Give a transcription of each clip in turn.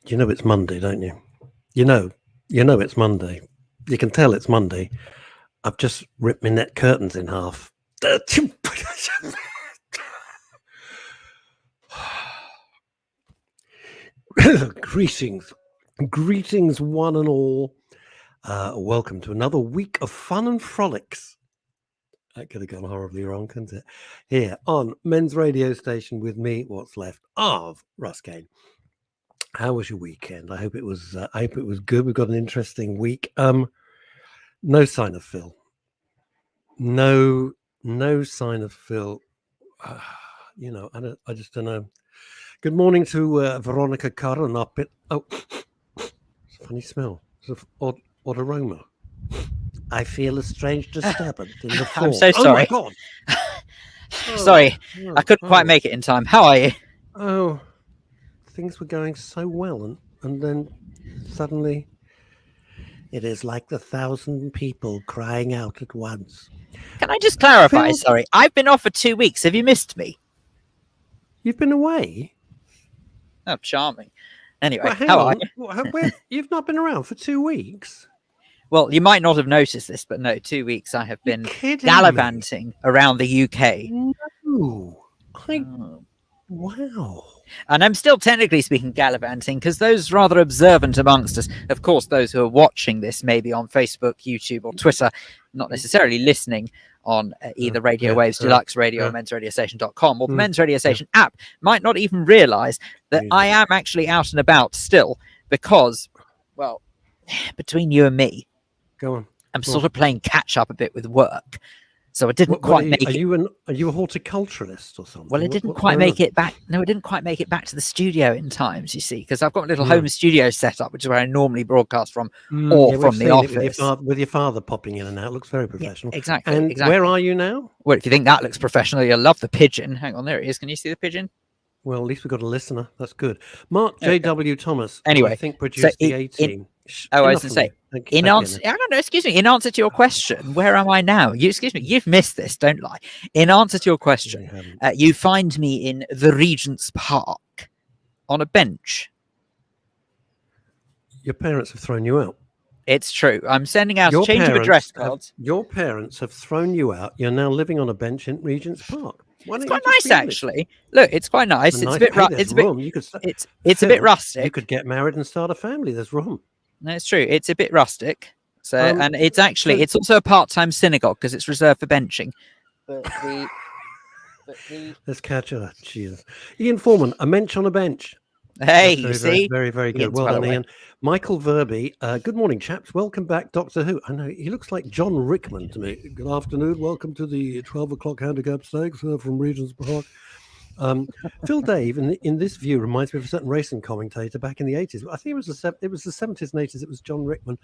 You know it's Monday, don't you? You know it's Monday. You can tell it's Monday. I've just ripped my net curtains in half. Greetings, one and all. Welcome to another week of fun and frolics. That could have gone horribly wrong, couldn't it? Here on Men's Radio Station with me, what's left of Russ Kane. How was your weekend? I hope it was. Good. We've got an interesting week. No sign of Phil. No sign of Phil. I just don't know. Good morning to Veronica Caronopit. Oh, it's a funny smell. It's an odd aroma. I feel a strange disturbance in the floor. I'm so sorry. Oh my God. Sorry, I couldn't quite make it in time. How are you? Oh, things were going so well, and then suddenly it is like 1,000 people crying out at once. Can I just clarify? Phil, sorry, I've been off for 2 weeks. Have you missed me? You've been away? Oh, charming. Anyway, well, how are you? You've not been around for 2 weeks? Well, you might not have noticed this, but no, 2 weeks I have been gallivanting around the UK. No. Wow. And I'm still technically speaking gallivanting because those rather observant amongst us, of course, those who are watching this maybe on Facebook, YouTube or Twitter, not necessarily listening on either Radio Waves, Deluxe Radio, or mensradiostation.com or the Men's Radio Station app, might not even realise that I am actually out and about still because, well, between you and me, go on. I'm sort of playing catch up a bit with work. So I didn't quite make it. Are you a horticulturalist or something? Well, it didn't quite make it back. No, it didn't quite make it back to the studio in times, you see, because I've got a little home studio set up, which is where I normally broadcast from, or from the office. With your father popping in and out. It looks very professional. Yeah, exactly. And where are you now? Well, if you think that looks professional, you'll love the pigeon. Hang on, there it is. Can you see the pigeon? Well, at least we've got a listener. That's good. Mark J.W. Thomas, anyway, I think produced the A-Team. I was going to say, in answer to your question, where am I now? You've missed this, don't lie. In answer to your question, you find me in the Regent's Park on a bench. Your parents have thrown you out. It's true. I'm sending out a change of address cards. Your parents have thrown you out. You're now living on a bench in Regent's Park. It's quite nice, actually. Look, it's quite nice. It's a bit it's a bit rustic. You could get married and start a family. There's room. No, it's true. It's a bit rustic. So, and it's actually it's also a part-time synagogue because it's reserved for benching. But let's catch her. Jesus, Ian Foreman, a mensch on a bench. Hey, you see, very, very good. Well done, Ian. Michael Verby. Good morning, chaps. Welcome back, Doctor Who. I know he looks like John Rickman to me. Good afternoon. Welcome to the 12 o'clock handicap stakes from Regent's Park. Phil Dave in this view reminds me of a certain racing commentator back in the 80s. I think it was the 70s and 80s. It was John Rickman.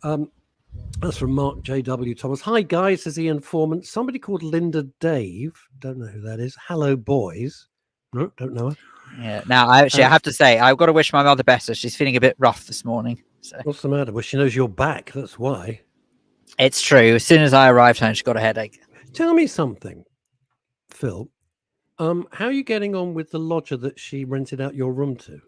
That's from Mark J.W. Thomas. Hi guys, says Ian Foreman. Somebody called Linda Dave. Don't know who that is. Hello boys. No, don't know her. Yeah. Now I have to say I've got to wish my mother better. She's feeling a bit rough this morning. So. What's the matter? Well, she knows you're back. That's why. It's true. As soon as I arrived home, she got a headache. Tell me something, Phil. How are you getting on with the lodger that she rented out your room to?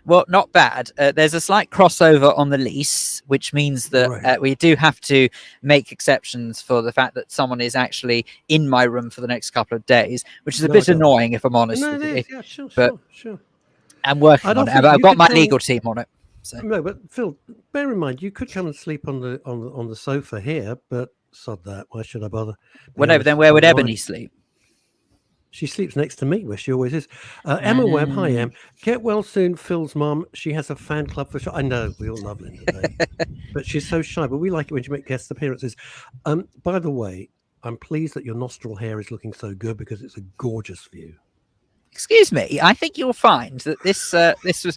Well, not bad. There's a slight crossover on the lease, which means that we do have to make exceptions for the fact that someone is actually in my room for the next couple of days, which is a bit annoying, if I'm honest with you. Yeah, sure. I'm working on it. I've got my legal team on it. So. No, but Phil, bear in mind, you could come and sleep on the sofa here, but sod that. Why should I bother? Well, no, but then where would Ebony sleep? She sleeps next to me, where she always is. Emma Webb, hi, Em. Get well soon, Phil's mum. She has a fan club for sure. I know, we all love Linda, but she's so shy. But we like it when she makes guest appearances. By the way, I'm pleased that your nostril hair is looking so good because it's a gorgeous view. Excuse me, I think you'll find that this was...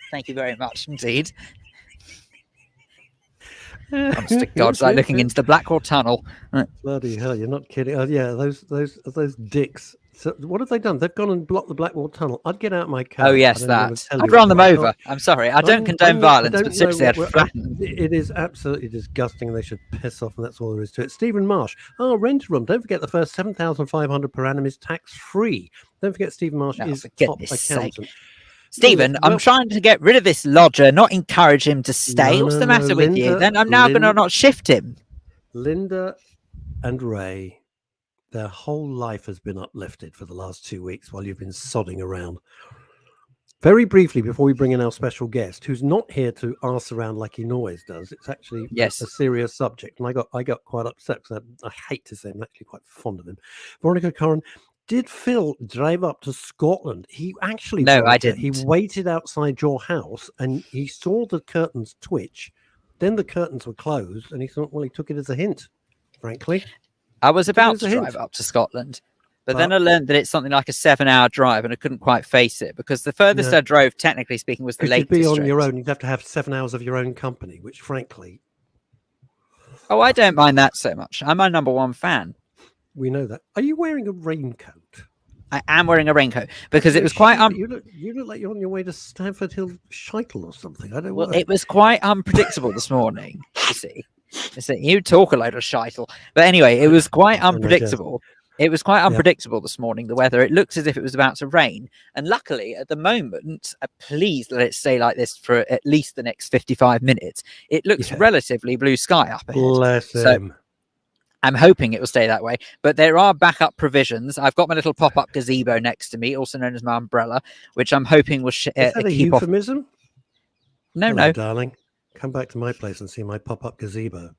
Thank you very much indeed. Honest to God, it's like looking into the Blackwall Tunnel. Bloody hell, you're not kidding. Oh yeah, those dicks. So what have they done? They've gone and blocked the Blackwall Tunnel. I'd get out my car. Oh yes, that. I'd run them over. I'm sorry, I don't condone violence, but seriously, I'd flatten them. It is absolutely disgusting, and they should piss off, and that's all there is to it. Stephen Marsh. Oh, rent a room. Don't forget the first $7,500 per annum is tax free. Don't forget Stephen Marsh is top accountant. Stephen, I'm trying to get rid of this lodger, not encourage him to stay. What's the matter with you? Then I'm now going to not shift him. Linda and Ray, their whole life has been uplifted for the last 2 weeks while you've been sodding around. Very briefly, before we bring in our special guest, who's not here to arse around like he always does, it's actually a serious subject, and I got quite upset because I hate to say I'm actually quite fond of him. Veronica Corrin, did Phil drive up to Scotland? He actually I didn't. He waited outside your house and he saw the curtains twitch. Then the curtains were closed, and he thought, well, he took it as a hint. Frankly, I was about to drive up to Scotland. But then I learned that it's something like a 7-hour drive, and I couldn't quite face it because the furthest I drove, technically speaking, was the Lake District. You'd be on your own. You'd have to have 7 hours of your own company, which, frankly... Oh, I don't mind that so much. I'm my number one fan. We know that. Are you wearing a raincoat? I am wearing a raincoat because it was quite... You look like you're on your way to Stamford Hill Scheitel or something. I don't know. Well, it was quite unpredictable this morning, you see. You talk a load of Scheitel. But anyway, it was quite unpredictable. It was quite unpredictable this morning, the weather. It looked as if it was about to rain. And luckily, at the moment, please let it stay like this for at least the next 55 minutes. It looks relatively blue sky up ahead. Bless him. I'm hoping it will stay that way. But there are backup provisions. I've got my little pop-up gazebo next to me, also known as my umbrella, which I'm hoping will Is that a keep euphemism? off. No, Hello, no. darling. Come back to my place and see my pop-up gazebo.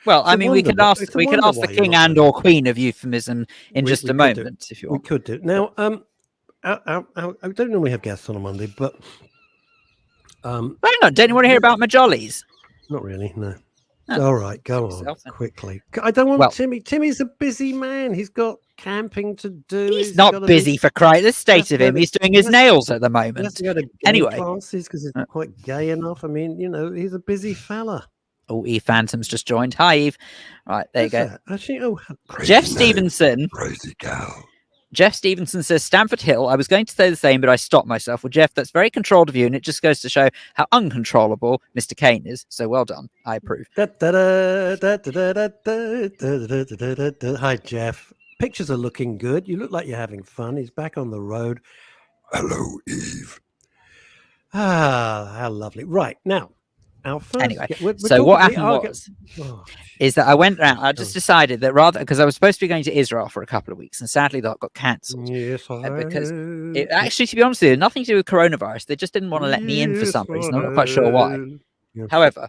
Well, I mean, we could ask the king and or queen of euphemism in just a moment, if you want. We could do. Now, I don't normally have guests on a Monday, but why not? Don't you want to hear about my jollies? Not really, no. All right, go on quickly. I don't want Timmy. Timmy's a busy man. He's got camping to do. He's not busy for Christ. The state of him. He's doing his nails at the moment. Anyway, classes because he's not quite gay enough. I mean, he's a busy fella. Oh, Eve Phantom's just joined. Hi, Eve. Right, there you go. Actually, Jeff Stevenson. Crazy gal. Jeff Stevenson says, Stamford Hill. I was going to say the same, but I stopped myself. Well, Jeff, that's very controlled of you, and it just goes to show how uncontrollable Mr. Kane is. So well done. I approve. Hi, Jeff. Pictures are looking good. You look like you're having fun. He's back on the road. Hello, Eve. Ah, how lovely. Right, now. Anyway, so what happened is that I went around. I just decided that because I was supposed to be going to Israel for a couple of weeks, and sadly that got cancelled. Yes, because it actually, to be honest with you, nothing to do with coronavirus. They just didn't want to let me in for some reason. I'm not quite sure why. Yes. However,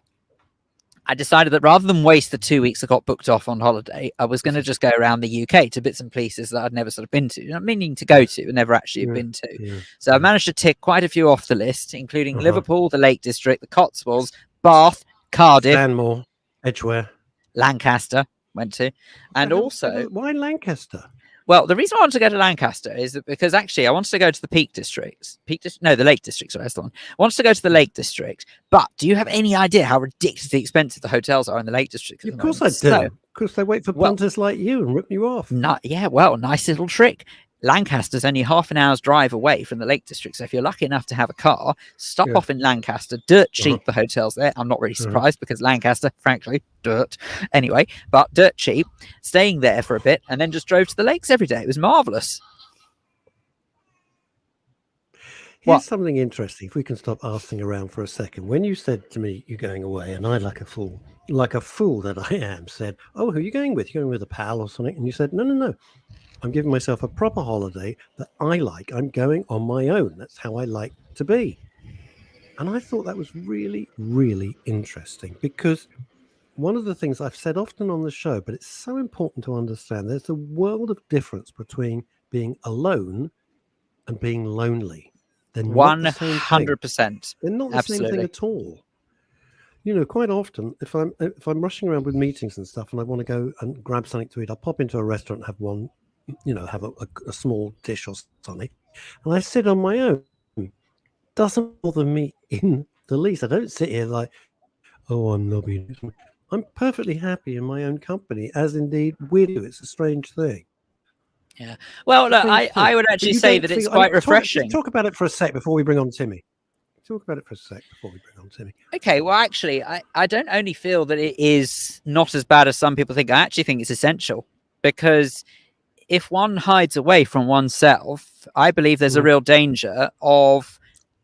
I decided that rather than waste the 2 weeks I got booked off on holiday, I was going to just go around the UK to bits and places that I'd never sort of been to. I'm meaning to go to, but never actually been to. Yeah. So I managed to tick quite a few off the list, including Liverpool, the Lake District, the Cotswolds, Bath, Cardiff, Stanmore, Edgware, Lancaster went to, and also why Lancaster? Well, the reason I wanted to go to Lancaster is that because actually I wanted to go to the Peak Districts. The Lake District. Sorry, that's the one. I wanted to go to the Lake District. But do you have any idea how ridiculously expensive the hotels are in the Lake District? Of course I do. Of course they wait for punters like you and rip you off. Nice little trick. Lancaster's only half an hour's drive away from the Lake District. So if you're lucky enough to have a car, stop off in Lancaster. Dirt cheap, the hotels there. I'm not really surprised because Lancaster, frankly, dirt. Anyway, but dirt cheap. Staying there for a bit and then just drove to the lakes every day. It was marvellous. Here's something interesting. If we can stop asking around for a second. When you said to me, you're going away, and I, like a fool that I am, said, oh, who are you going with? You're going with a pal or something? And you said, no. I'm giving myself a proper holiday that I like. I'm going on my own. That's how I like to be. And I thought that was really, really interesting because one of the things I've said often on the show, but it's so important to understand, there's a world of difference between being alone and being lonely. They're not 100%. They're not the same thing at all. Quite often, if I'm rushing around with meetings and stuff and I want to go and grab something to eat, I'll pop into a restaurant and have one, have a small dish or something. And I sit on my own. Doesn't bother me in the least. I don't sit here like, oh, I'm lobbying. I'm perfectly happy in my own company, as indeed we do. It's a strange thing. Yeah. Well, look, I would actually say that it's quite refreshing. Talk about it for a sec before we bring on Timmy. Okay, well, actually, I don't only feel that it is not as bad as some people think. I actually think it's essential because if one hides away from oneself, I believe there's a real danger of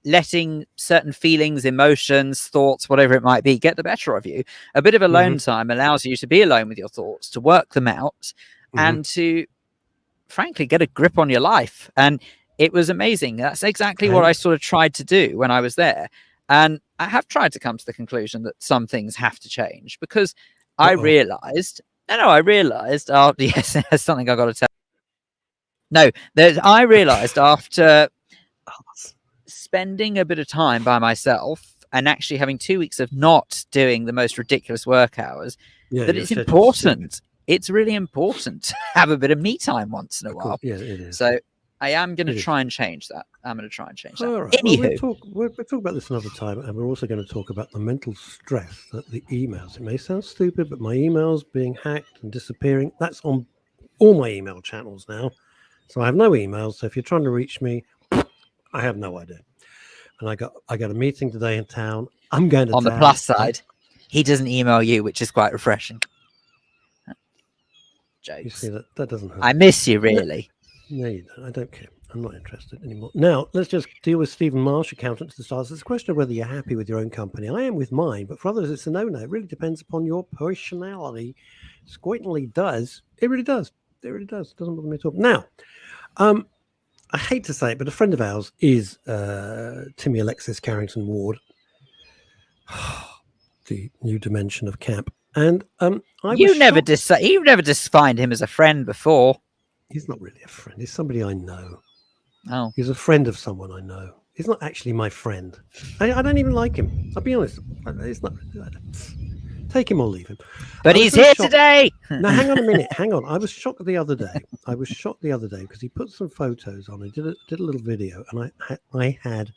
letting certain feelings, emotions, thoughts, whatever it might be, get the better of you. A bit of alone time allows you to be alone with your thoughts, to work them out, and to, frankly, get a grip on your life. And it was amazing. That's exactly what I sort of tried to do when I was there. And I have tried to come to the conclusion that some things have to change, because I realized, I realized, yes, there's something I got to tell. No, I realized after spending a bit of time by myself and actually having 2 weeks of not doing the most ridiculous work hours, that it's important. It's really important to have a bit of me time once in a while. Yeah, it is. So I am going to try and change that. All right. Anywho. We'll talk about this another time, and we're also going to talk about the mental stress that the emails. It may sound stupid, but my emails being hacked and disappearing, that's on all my email channels now. So I have no emails. So if you're trying to reach me, I have no idea. And I got a meeting today in town. I'm going to on the plus side, he doesn't email you, which is quite refreshing. Jokes. You see that doesn't hurt. I miss you, really. No, you don't. I don't care. I'm not interested anymore. Now, let's just deal with Stephen Marsh, accountant to the stars. It's a question of whether you're happy with your own company. I am with mine, but for others, it's a no-no. It really depends upon your personality. Squintingly does. It really does. It really does. It doesn't bother me at all. Now, I hate to say it, but a friend of ours is Timmy Alexis Carrington Ward, the new dimension of camp. And you've never defined him as a friend before. He's not really a friend. He's somebody I know. Oh, he's a friend of someone I know. He's not actually my friend. I don't even like him. I'll be honest. It's not. Take him or leave him. But he's here today. Now, hang on a minute. Hang on. I was shocked the other day. Because he put some photos on. He did a little video, and I had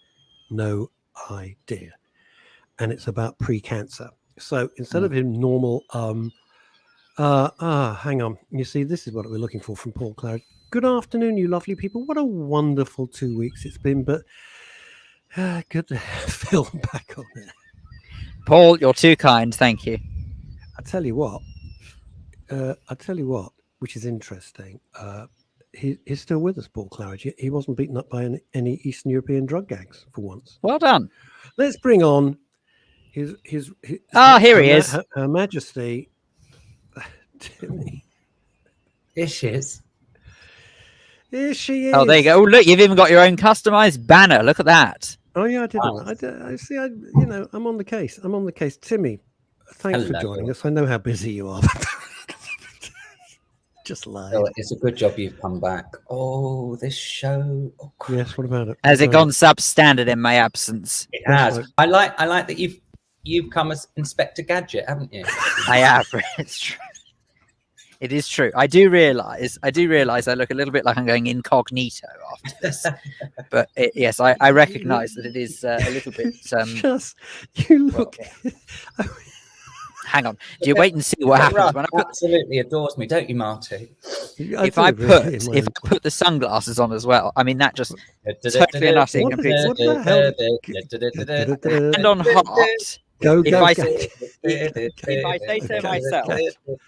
no idea. And it's about pre-cancer. So instead of him normal, hang on. You see, this is what we're looking for from Paul Claridge. Good afternoon, you lovely people. What a wonderful 2 weeks it's been, but good to have Phil back on there. Paul, you're too kind. Thank you. I tell you what, which is interesting. He's still with us, Paul Claridge. He wasn't beaten up by any Eastern European drug gangs for once. Well done. Let's bring on his here he is. Her Majesty. Timmy. Here she is. Here she is. Oh, there you go. Oh, look, you've even got your own customized banner. Look at that. Oh yeah, I didn't. I see. I'm on the case. Timmy, thanks for joining us. I know how busy you are. Just lied. Oh, it's a good job you've come back. Oh, this show. Oh, yes. What about it? Has it gone substandard in my absence? It has. I like that you've come as Inspector Gadget, haven't you? I have. It's true. It is true. I do realize I look a little bit like I'm going incognito after this. But yes, I recognize that it is a little bit. Just you look. Hang on. Do you wait and see what happens when I absolutely adores me, don't you, Marty? If I put the sunglasses on as well, I mean that just totally and utterly completes. What the hell? And on heart. If I say so myself,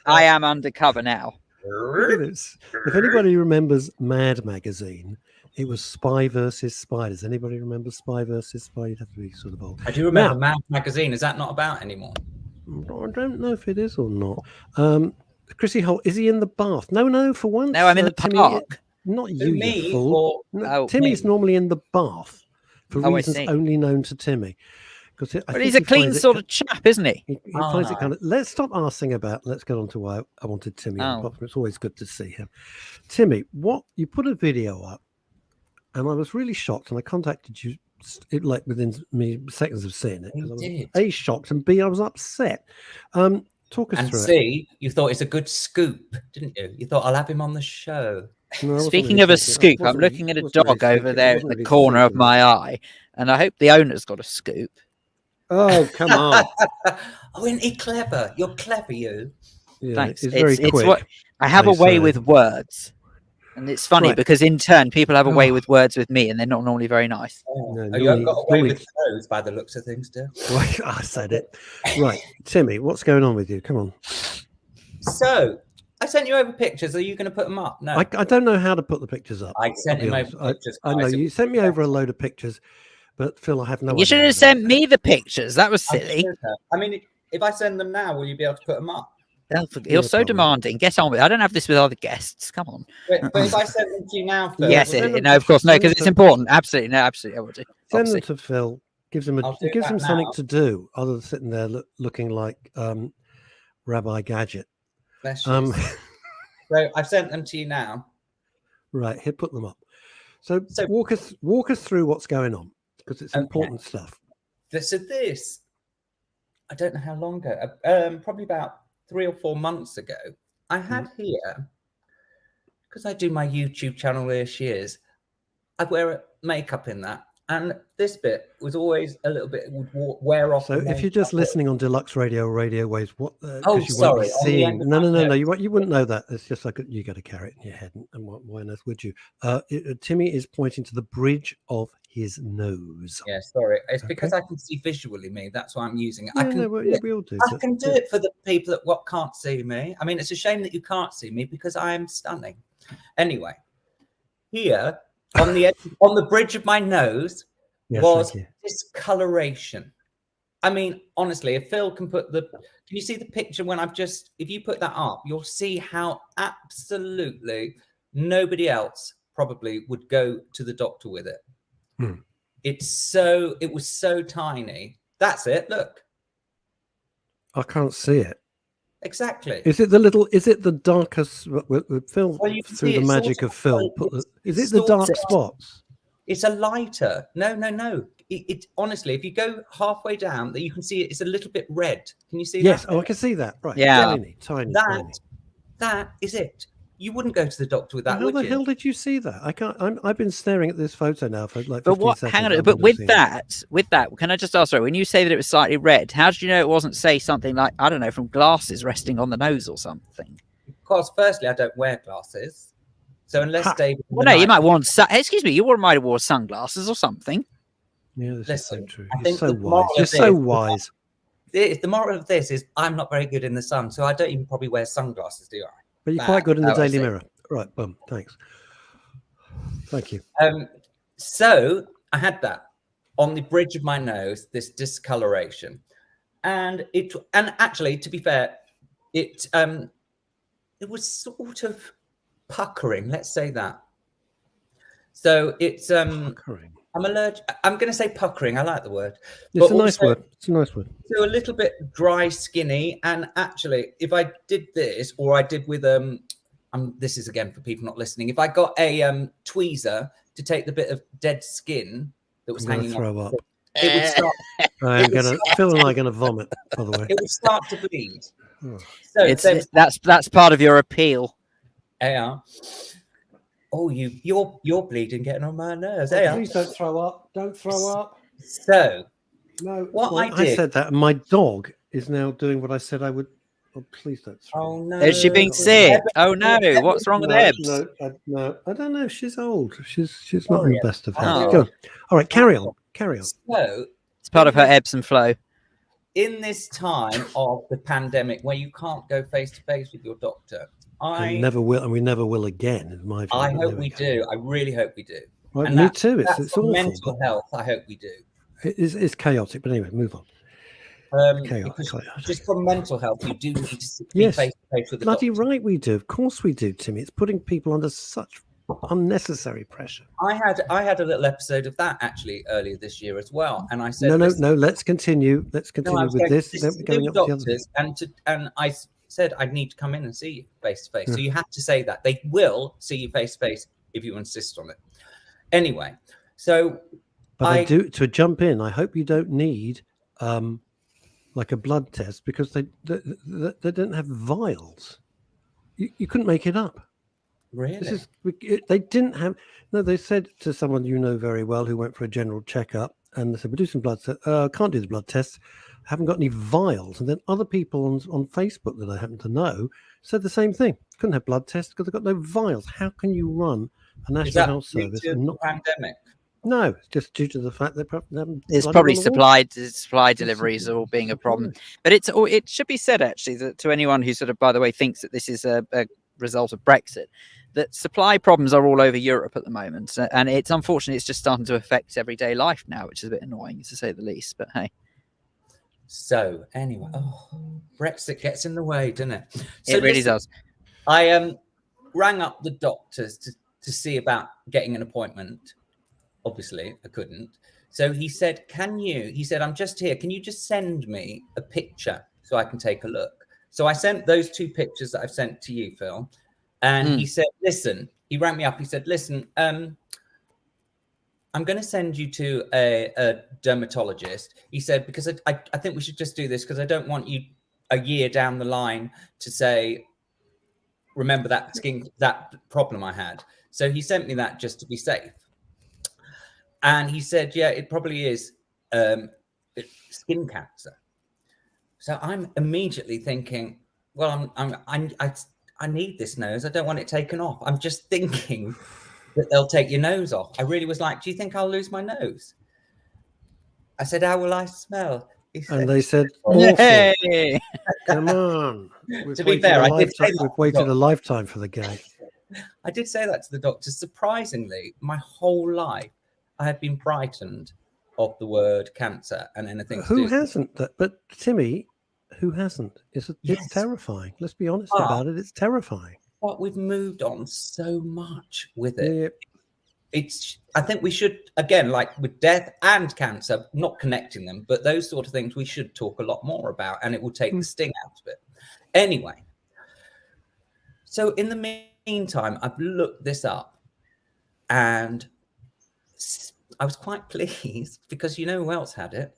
I am undercover now. If anybody remembers Mad Magazine, it was Spy versus Spiders. Anybody remember Spy versus Spy? You'd have to be sort of old. I do remember Mad Magazine. Is that not about anymore? I don't know if it is or not. Chrissy Holt, is he in the bath? No, for once. No, I'm in the park. Not you, you fool. Timmy's normally in the bath for reasons only known to Timmy. But he's a clean sort of chap, isn't he? He finds it kind of. Let's stop asking about. Let's get on to why I wanted Timmy. It's always good to see him. Timmy, you put a video up, and I was really shocked, and I contacted you. Within seconds of seeing it, I was A, shocked, and B, I was upset. Talk us through it. You thought it's a good scoop, didn't you? You thought I'll have him on the show. No, speaking of a scoop, I'm looking at a dog over there in the corner of my eye, and I hope the owner's got a scoop. Oh, come on. Oh, isn't he clever? You're clever, you. Yeah, thanks. It's very quick. I have a way with words. And it's funny because in turn, people have a way with words with me, and they're not normally very nice. You haven't got a way with those by the looks of things, do you? I said it. Right. Timmy, what's going on with you? Come on. So, I sent you over pictures. Are you going to put them up? No. I don't know how to put the pictures up. I sent him over pictures. I know you sent me over a load of pictures, but Phil, I have no idea. You should have sent me the pictures. That was silly. I mean, if I send them now, will you be able to put them up? You're so demanding. Get on with it. I don't have this with other guests. Come on. But if I send them to you now, Phil, yes, no, of course, no, because it's important. Absolutely, no, absolutely, I will do. Send them to Phil. Gives him something to do other than sitting there looking like Rabbi Gadget. So I've sent them to you now. Right, here, put them up. So walk us through what's going on, because it's important stuff. So this, I don't know how long ago, probably about 3 or 4 months ago, I had here, because I do my YouTube channel this years, I wear makeup in that. And this bit was always a little bit, would wear off. So if you're just listening on Deluxe Radio, Radio Waves, what? Oh, sorry. Seeing, no, you wouldn't know that. It's just like you got to carry it in your head, and why on earth would you? Timmy is pointing to the bridge of his nose. Yeah, sorry. It's because I can see visually me. That's why I'm using it. Yeah, I can. we all do. I can do it for the people that can't see me. I mean, it's a shame that you can't see me because I am stunning. Anyway, here on the edge, on the bridge of my nose was discoloration. I mean, honestly, if Phil can put can you see the picture when if you put that up, you'll see how absolutely nobody else probably would go to the doctor with it. It was so tiny. That's it. Look. I can't see it. Exactly. Is it the darkest with Phil through the magic of Phil? Is it the dark spots? It's a lighter. No. It honestly, if you go halfway down, that you can see it's a little bit red. Can you see that? Yes. Oh, I can see that. Right. Yeah. Tiny. That is it. You wouldn't go to the doctor with that. How the hell did you see that? I can't. I've been staring at this photo now for like 15 seconds. Hang on. But with that, can I just ask? Sorry, when you say that it was slightly red, how did you know it wasn't, say, something like, I don't know, from glasses resting on the nose or something? Because firstly, I don't wear glasses, so unless David. Well, no, you might want. Excuse me, you might have worn sunglasses or something. Yeah, this is so true. I You're think so wise. You're so wise. The moral of this is I'm not very good in the sun, so I don't even probably wear sunglasses, do I? But you're quite good in the Daily Mirror. Right, boom. Thanks. Thank you. So I had that on the bridge of my nose, this discoloration, and actually, to be fair, it was sort of puckering. Let's say that. So it's puckering. I'm allergic. I'm going to say puckering. I like the word. It's a nice word. It's a nice word. So a little bit dry, skinny, and actually, if I did this, or I did with this is again for people not listening. If I got a tweezer to take the bit of dead skin that was hanging off, it would start. Phil and I are going to vomit. By the way, it would start to bleed. Oh. So that's part of your appeal. Yeah. Oh, you're bleeding, getting on my nerves. Please don't throw up. Don't throw up. So, no. I said that, and my dog is now doing what I said I would. Oh, please don't throw up. Oh no! Is she being sick? Oh no! What's wrong with Ebs? No, I don't know. She's old. She's not in the best of health. Oh. Go on. All right, carry on. So it's part of her ebbs and flow. In this time of the pandemic, where you can't go face to face with your doctor, we never will, and we never will again. In my view, I hope we do. I really hope we do. Right, me too. It's awful. Mental health. I hope we do. It's chaotic, but anyway, move on. Just for mental health, you do need to be face to face with the bloody doctor. right we do. Of course we do, Timmy. It's putting people under such unnecessary pressure. I had a little episode of that actually earlier this year as well, and I said, no. Let's continue. Let's continue with this. Then we're going up doctors, and I said I need to come in and see you face to face. So you have to say that they will see you face to face if you insist on it. Anyway, so I do to jump in. I hope you don't need like a blood test, because they don't have vials. You couldn't make it up. Really? They didn't have. No, they said to someone you know very well who went for a general checkup, and they said, "We'll do some blood tests." Can't do the blood tests. Haven't got any vials. And then other people on Facebook that I happen to know said the same thing. Couldn't have blood tests because they've got no vials. How can you run a national health service and not pandemic? No, it's just due to the fact that it's probably supply deliveries are all being a problem. But it should be said actually that to anyone who sort of, by the way, thinks that this is a result of Brexit, that supply problems are all over Europe at the moment, and it's unfortunately it's just starting to affect everyday life now, which is a bit annoying to say the least. But hey. So anyway, Brexit gets in the way, doesn't it? So it really does. I rang up the doctors to see about getting an appointment. Obviously, I couldn't. So he said, he said, I'm just here. Can you just send me a picture so I can take a look? So I sent those 2 pictures that I've sent to you, Phil. And he said, listen, he rang me up. He said, listen, I'm going to send you to a dermatologist. He said, because I think we should just do this because I don't want you a year down the line to say, remember that problem I had. So he sent me that just to be safe. And he said, yeah, it probably is skin cancer. So I'm immediately thinking, well, I need this nose. I don't want it taken off. I'm just thinking that they'll take your nose off. I really was like, do you think I'll lose my nose? I said, how will I smell? And they said, awful. Hey. Come on. To be fair, we've waited a lifetime for the guy. I did say that to the doctor. Surprisingly, my whole life, I have been frightened of the word cancer and anything. Who hasn't? But Timmy, who hasn't? It's terrifying. Let's be honest about it. It's terrifying. But we've moved on so much with it. Yeah. I think we should, again, like with death and cancer, not connecting them, but those sort of things we should talk a lot more about, and it will take the sting out of it. Anyway, so in the meantime, I've looked this up, and I was quite pleased because you know who else had it?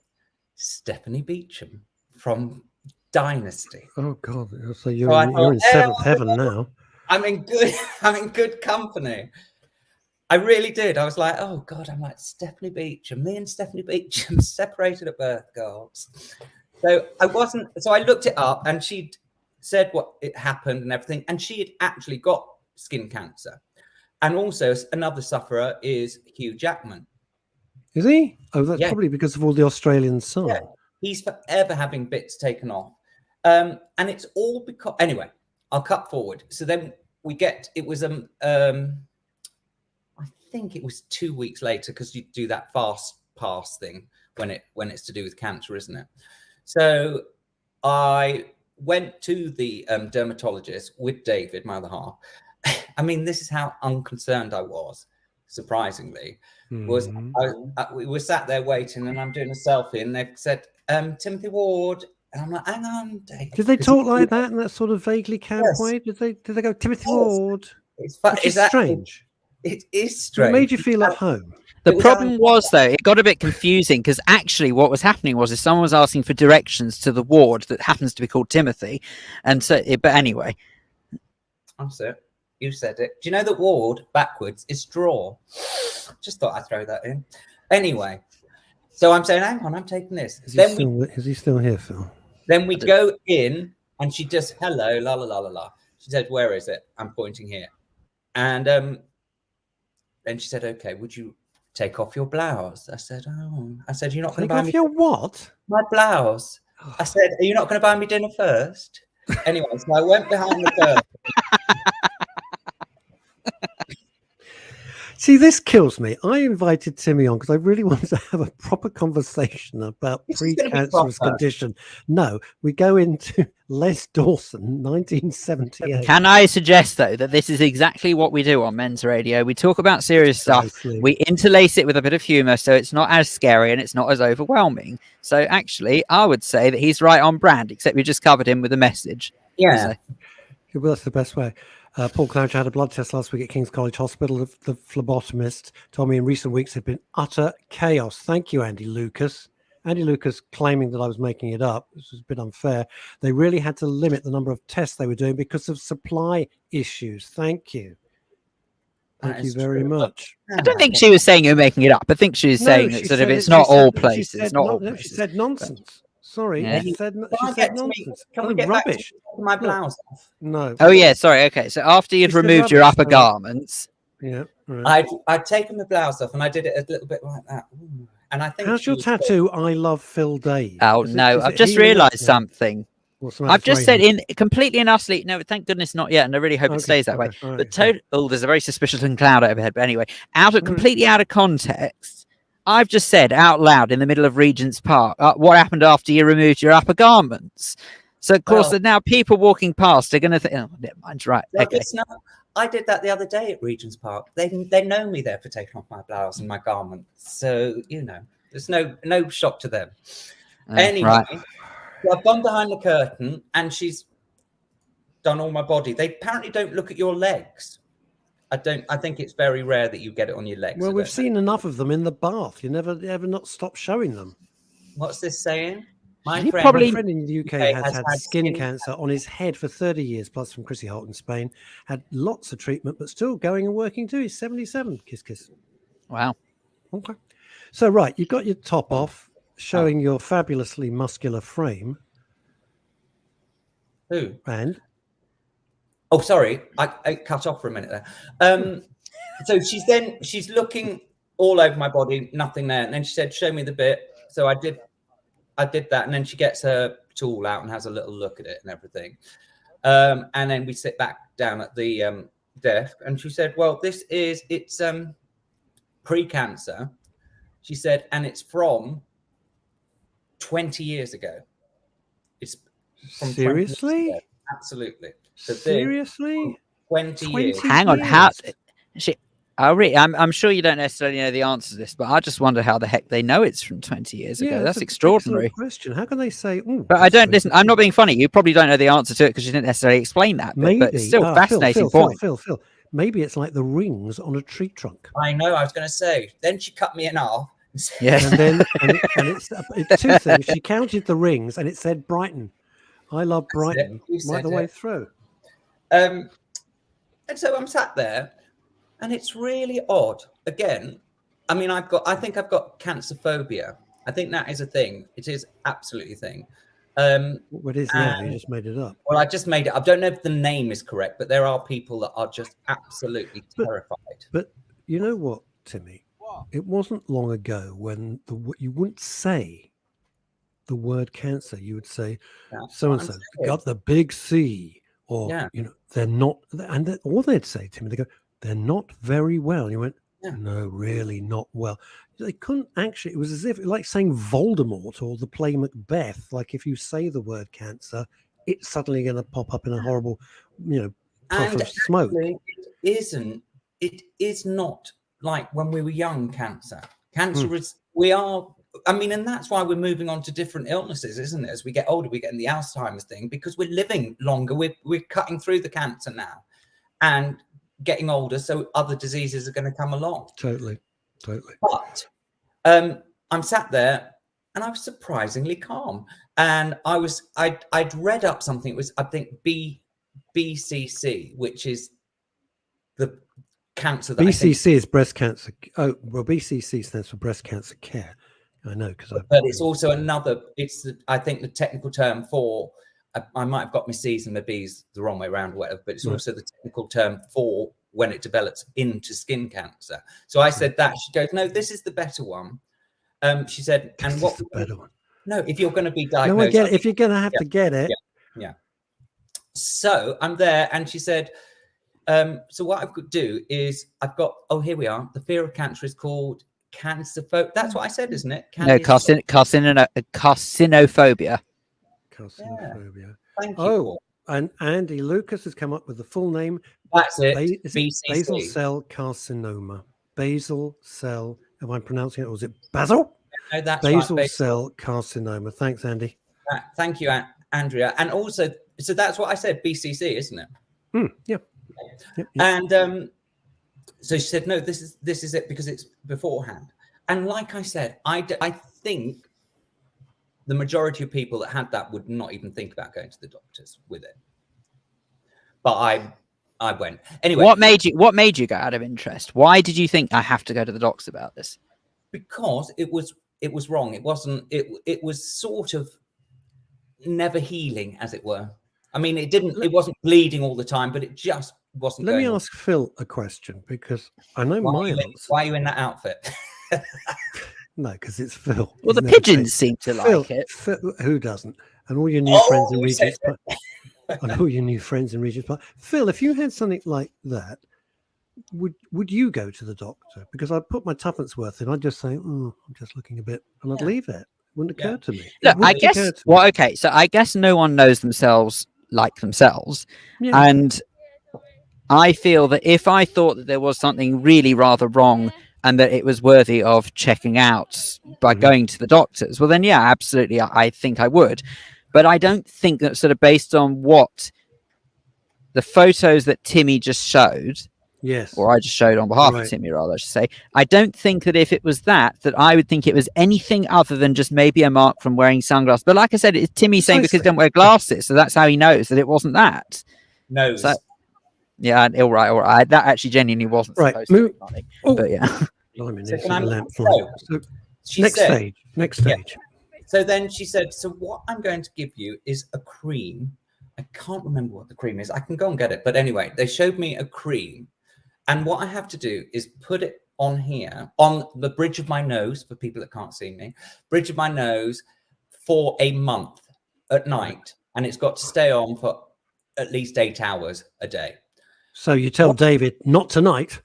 Stephanie Beacham from Dynasty. Oh God! So you're in seventh heaven now. I'm in good company. I really did. I was like, oh God, I'm like Stephanie Beacham. Me and Stephanie Beacham separated at birth, girls. So I looked it up, and she'd said what it happened and everything, and she had actually got skin cancer. And also another sufferer is Hugh Jackman. Is he? Oh, that's probably because of all the Australian sun. Yeah. He's forever having bits taken off. And it's all because, anyway, I'll cut forward. So then it was, I think it was 2 weeks later, because you do that fast pass thing when it's to do with cancer, isn't it? So I went to the dermatologist with David, my other half. I mean, this is how unconcerned I was, surprisingly. Mm-hmm. We were sat there waiting, and I'm doing a selfie, and they said, Timothy Ward. And I'm like, hang on, David. Did they talk like that in that sort of vaguely camp way? Did they go, Timothy Ward? It's strange. It is strange. It made you feel at home. The problem was, though, it got a bit confusing because actually what was happening was someone was asking for directions to the ward that happens to be called Timothy. And so, but anyway. That's it. You said it. Do you know that ward backwards is draw? Just thought I'd throw that in. Anyway, so I'm saying, hang on, I'm taking this. Is he still here, Phil? Then we go in, and she just, hello, la, la, la, la, la. She said, where is it? I'm pointing here. And then she said, okay, would you take off your blouse? I said, you're not going to buy me your what? My blouse. I said, are you not going to buy me dinner first? Anyway, so I went behind the curtain. See, this kills me. I invited Timmy on because I really wanted to have a proper conversation about pre-cancerous condition. No, we go into Les Dawson, 1978. Can I suggest, though, that this is exactly what we do on Men's Radio? We talk about serious stuff. We interlace it with a bit of humour, so it's not as scary and it's not as overwhelming. So actually, I would say that he's right on brand, except we just covered him with a message. Yeah. So, well, that's the best way. Paul Crouch had a blood test last week at King's College Hospital. The phlebotomist told me in recent weeks had been utter chaos. Thank you, Andy Lucas. Andy Lucas claiming that I was making it up. This was a bit unfair. They really had to limit the number of tests they were doing because of supply issues. Thank you. Thank you very much. I don't think she was saying you're making it up. I think she was saying that sort of it's not all places. It's not all places. She said nonsense. Sorry, she said nonsense. Can we get rubbish. Back to my blouse off? No. Oh yeah, sorry. Okay, so after you'd removed your upper garments, yeah, Right. I'd taken the blouse off and I did it a little bit like that. Ooh. And I think How's your tattoo? I love Phil Dave. Oh Is no, is I've just healing up realised now? something. What's the matter? I've It's just said raining. completely and utterly no, thank goodness not yet, and I really hope it Okay, stays that way. okay, all right, But okay. there's a very suspicious looking cloud overhead. But anyway, Right. completely out of context, I've just said out loud in the middle of Regent's Park, what happened after you removed your upper garments? So of course, Well, now people walking past are going to think, oh, never mind, right? well, Okay. it's not. I did that the other day at Regent's Park. They know me there for taking off my blouse and my garment, so you know there's no shock to them. Anyway, Right. so I've gone behind the curtain and she's done all my body. They apparently don't look at your legs. I think it's very rare that you get it on your legs. Well, we've seen enough of them in the bath. You ever not stop showing them. What's this saying? My My friend in the UK has had skin cancer on his head for 30 years, plus from Chrissy Holt in Spain. Had lots of treatment, but still going and working too. He's 77. Kiss, kiss. Wow. Okay. So, right, you've got your top off, showing your fabulously muscular frame. Who? And? Oh, sorry. I cut off for a minute there. So she's looking all over my body, nothing there. And then she said, show me the bit. So I did that, and then she gets her tool out and has a little look at it and everything. And then we sit back down at the desk, and she said, well, it's pre-cancer. She said, and it's from 20 years ago. It's from 20 years Seriously? ago. Absolutely. So Seriously? 20 years. Hang on, how? I'm sure you don't necessarily know the answer to this, but I just wonder how the heck they know it's from 20 years ago. That's an extraordinary. excellent question. How can they say? But I don't listen. I'm not being funny. You probably don't know the answer to it because you didn't necessarily explain that. Maybe, but it's still a fascinating point. Phil. Maybe it's like the rings on a tree trunk. I know. I was going to say. Then she cut me in half. Yes. And then and it's two things. She counted the rings and it said Brighton. I love Brighton right the way through. And so I'm sat there, and it's really odd. Again, I mean, I think I've got cancer phobia. I think that is a thing. It is absolutely a thing. What is now? You just made it up. Well, I just made it. I don't know if the name is correct, but there are people that are just absolutely terrified. But you know what, Timmy? It wasn't long ago when you wouldn't say the word cancer. You would say so and so got the big C, or you know they're not, and all they'd say, Timmy, they go, they're not very well. And you went, no, really not well. They couldn't actually. It was as if like saying Voldemort or the play Macbeth. Like if you say the word cancer, it's suddenly going to pop up in a horrible, puff of smoke. It is not like when we were young. Cancer is. We are. I mean, and that's why we're moving on to different illnesses, isn't it? As we get older, we get in the Alzheimer's thing because we're living longer. We're cutting through the cancer now, and getting older, so other diseases are going to come along. Totally. But I'm sat there, and I was surprisingly calm. And I'd read up something. It was, I think, BCC, which is the cancer. That BCC is breast cancer. Oh, well, BCC stands for breast cancer care. I know but it's also another. I think the technical term for. I might have got my C's and my B's the wrong way around, or whatever. But it's also the technical term for when it develops into skin cancer. So I said that. She goes, "No, this is the better one." She said, "And what's the better one?" No, if you're going to be diagnosed, no, I get it. If you're going to have to get it, yeah. So I'm there, and she said, "So what I've got to do is I've got. Oh, here we are. The fear of cancer is called cancer. That's what I said, isn't it? No, carcinophobia. Carcinophobia. Yeah. Thank you. Oh, and Andy Lucas has come up with the full name. That's it. Basal cell carcinoma. Basal cell. Am I pronouncing it, or is it basil? No, that's basal right, cell carcinoma. Thanks, Andy. Thank you, Andrea. And also, so that's what I said. BCC, isn't it? Yeah. And so she said, "No, this is it because it's beforehand." And like I said, I think the majority of people that had that would not even think about going to the doctors with it. But I went anyway. What made you go out of interest? Why did you think I have to go to the docs about this? Because it was wrong. It wasn't. It was sort of never healing, as it were. I mean, it wasn't bleeding all the time, but it just wasn't. Let me going ask Phil a question, because I know my answer. Why are you in that outfit? No, because it's Phil. Well, the He's never pigeons changed. seem to Phil, like it. Phil, who doesn't? And all your new friends in you said Regent's Park. And all your new friends in Regent's Park. Phil, if you had something like that, would you go to the doctor? Because I'd put my tuppence worth in. I'd just say, I'm just looking a bit, and I'd leave it. Wouldn't occur to me. Look, It wouldn't occur to me. well, okay, so I guess no one knows themselves like themselves. Yeah. And I feel that if I thought that there was something really rather wrong and that it was worthy of checking out by going to the doctors, well, then, yeah, absolutely, I think I would. But I don't think that sort of based on what the photos that Timmy just showed, Yes. or I just showed on behalf of Timmy, rather, I should say, I don't think that if it was that I would think it was anything other than just maybe a mark from wearing sunglasses. But like I said, it's Timmy saying because he doesn't wear glasses, so that's how he knows that it wasn't that. Nose. So, yeah, all right. That actually genuinely wasn't supposed to be funny. But yeah. Next stage. So then she said, so what I'm going to give you is a cream. I can't remember what the cream is. I can go and get it. But anyway, they showed me a cream. And what I have to do is put it on here, on the bridge of my nose, for people that can't see me, bridge of my nose for a month at night. And it's got to stay on for at least 8 hours a day. So you tell David, not tonight?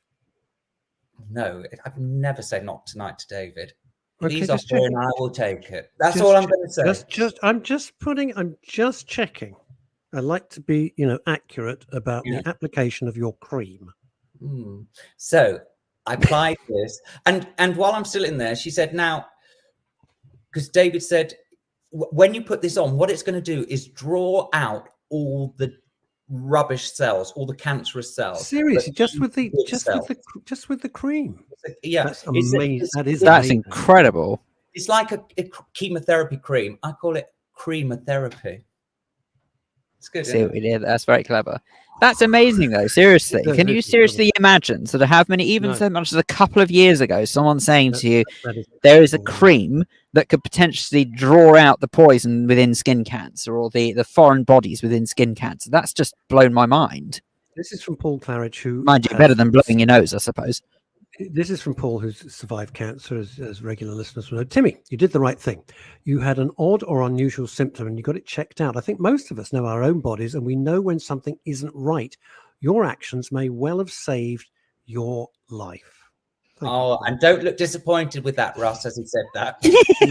No, I've never said not tonight to David. Okay, He's off there and I will take it. That's just all I'm going to say. I'm just checking. I like to be, accurate about the application of your cream. So I applied this, and while I'm still in there, she said, now, because David said, when you put this on, what it's going to do is draw out all the rubbish cells, all the cancerous cells. Seriously, just with the cream. Yeah, that's amazing. That's incredible. It's like a chemotherapy cream. I call it creamotherapy. It's good. See what we did? That's very clever. That's amazing, though. Seriously, can you seriously imagine sort of how many, even so much as a couple of years ago, someone saying to you, there is a cream that could potentially draw out the poison within skin cancer or the foreign bodies within skin cancer? That's just blown my mind. This is from Paul Claridge, who, mind you, better than blowing your nose, I suppose. This is from Paul, who's survived cancer, as regular listeners will know. Timmy, you did the right thing. You had an odd or unusual symptom and you got it checked out. I think most of us know our own bodies and we know when something isn't right. Your actions may well have saved your life. And don't look disappointed with that, Russ, as he said that.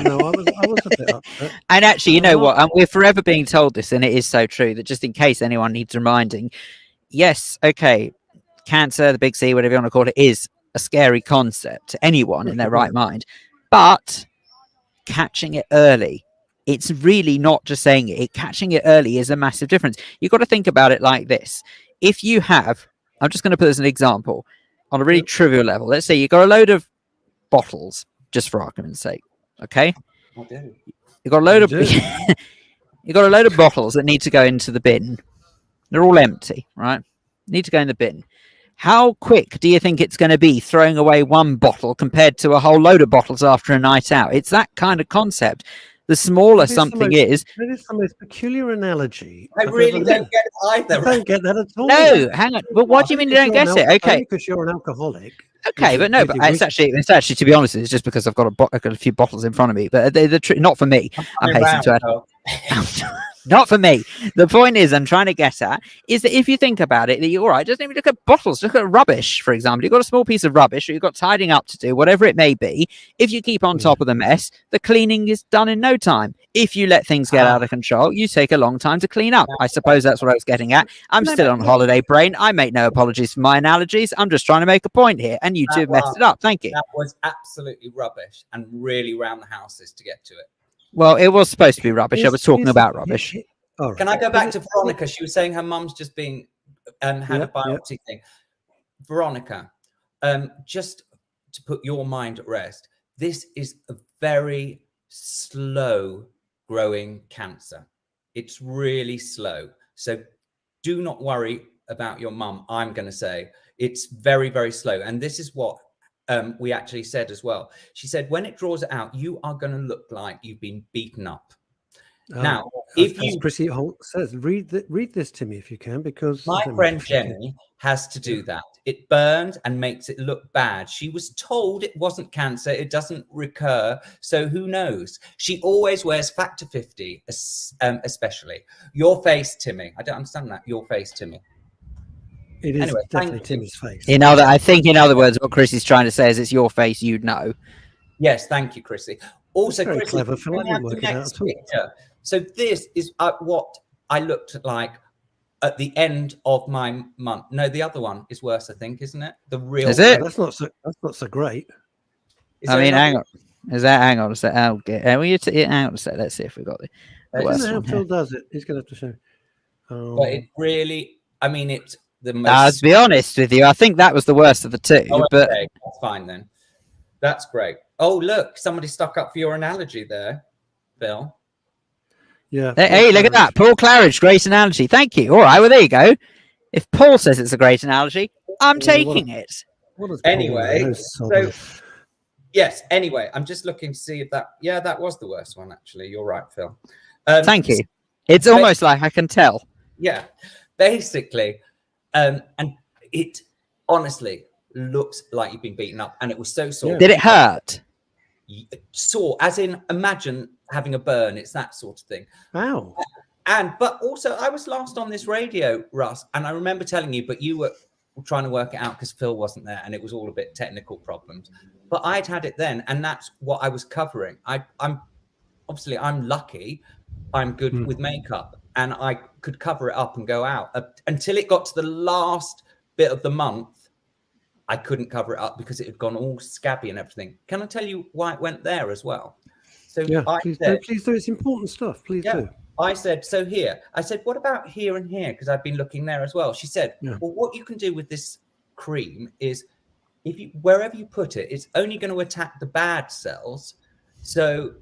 No, I was a bit upset. And actually, you know what? And we're forever being told this, and it is so true, that just in case anyone needs reminding, yes, okay, cancer, the big C, whatever you want to call it, is a scary concept to anyone in their right mind, but catching it early, it's really not just saying it. Catching it early is a massive difference. You've got to think about it like this. If you have, I'm just going to put this as an example on a really trivial level. Let's say you've got a load of bottles, just for argument's sake. Okay. You've got a load of you've got a load of bottles that need to go into the bin. They're all empty, right? Need to go in the bin. How quick do you think it's going to be throwing away one bottle compared to a whole load of bottles after a night out? It's that kind of concept. The smaller something is. That is the most peculiar analogy. I really don't get it either. I don't get that at all. No, hang on. But what do you mean you don't get it? Okay. Because you're an alcoholic. Okay, but no, but it's actually, to be honest, it's just because I've got a few bottles in front of me. But not for me. I'm hastening to add. Not for me. The point is, I'm trying to get at is that if you think about it, that you're all right. Just even look at bottles, look at rubbish, for example. You've got a small piece of rubbish, or you've got tidying up to do, whatever it may be. If you keep on top of the mess, the cleaning is done in no time. If you let things get out of control, you take a long time to clean up. I suppose that's what I was getting at. I'm still on holiday brain. I make no apologies for my analogies. I'm just trying to make a point here, and you two have messed it up. Thank you. That was absolutely rubbish and really round the houses to get to it. Well, it was supposed to be rubbish. I was talking about rubbish. Right. Can I go back to Veronica? She was saying her mum's just being had a biopsy thing. Veronica, just to put your mind at rest, this is a very slow growing cancer. It's really slow. So do not worry about your mum. I'm going to say it's very, very slow. And this is what we actually said as well. She said, when it draws it out, you are going to look like you've been beaten up. Now, if as you, Chrissy Holt says, read this to me if you can, because my friend Jenny has to do that. It burns and makes it look bad. She was told it wasn't cancer. It doesn't recur. So who knows? She always wears Factor 50, especially. Your face, Timmy. I don't understand that. Your face, Timmy. It is Anyway, definitely thank you. Timmy's face. I think, in other words, what Chris is trying to say is it's your face, you'd know. Yes, thank you, Chrissy. Also, Very Chrissy, clever, Phil. I didn't work it out at all. picture. So this is what I looked like at the end of my month. No, the other one is worse, I think, isn't it? The real. Is it? That's not so great. Hang on. Hang on a sec. Hang on a sec. Let's see if we've got the I don't worst know how one Phil here. does it. He's going to have to show. But it really, I mean, it's the most. To be honest with you, I think that was the worst of the two. Oh, but okay. That's fine then. That's great. Oh, look, somebody stuck up for your analogy there, Phil. Yeah. Hey, look at that. Paul Claridge, great analogy. Thank you. All right, well, there you go. If Paul says it's a great analogy, I'm taking it. Anyway, so yes, anyway, I'm just looking to see if that was the worst one, actually. You're right, Phil. Thank you. It's almost like I can tell. Yeah, basically. And it honestly looks like you've been beaten up, and it was so sore. Did it hurt? Sore, as in, imagine having a burn. It's that sort of thing. Wow. But also, I was last on this radio, Russ, and I remember telling you, but you were trying to work it out because Phil wasn't there, and it was all a bit technical problems. But I'd had it then, and that's what I was covering. I'm lucky. I'm good with makeup, and I could cover it up and go out until it got to the last bit of the month. I couldn't cover it up because it had gone all scabby and everything. Can I tell you why it went there as well? So yeah, please do. It's important stuff. Please do. I said, so here. I said, what about here and here? Because I've been looking there as well. She said, well, what you can do with this cream is wherever you put it, it's only going to attack the bad cells. So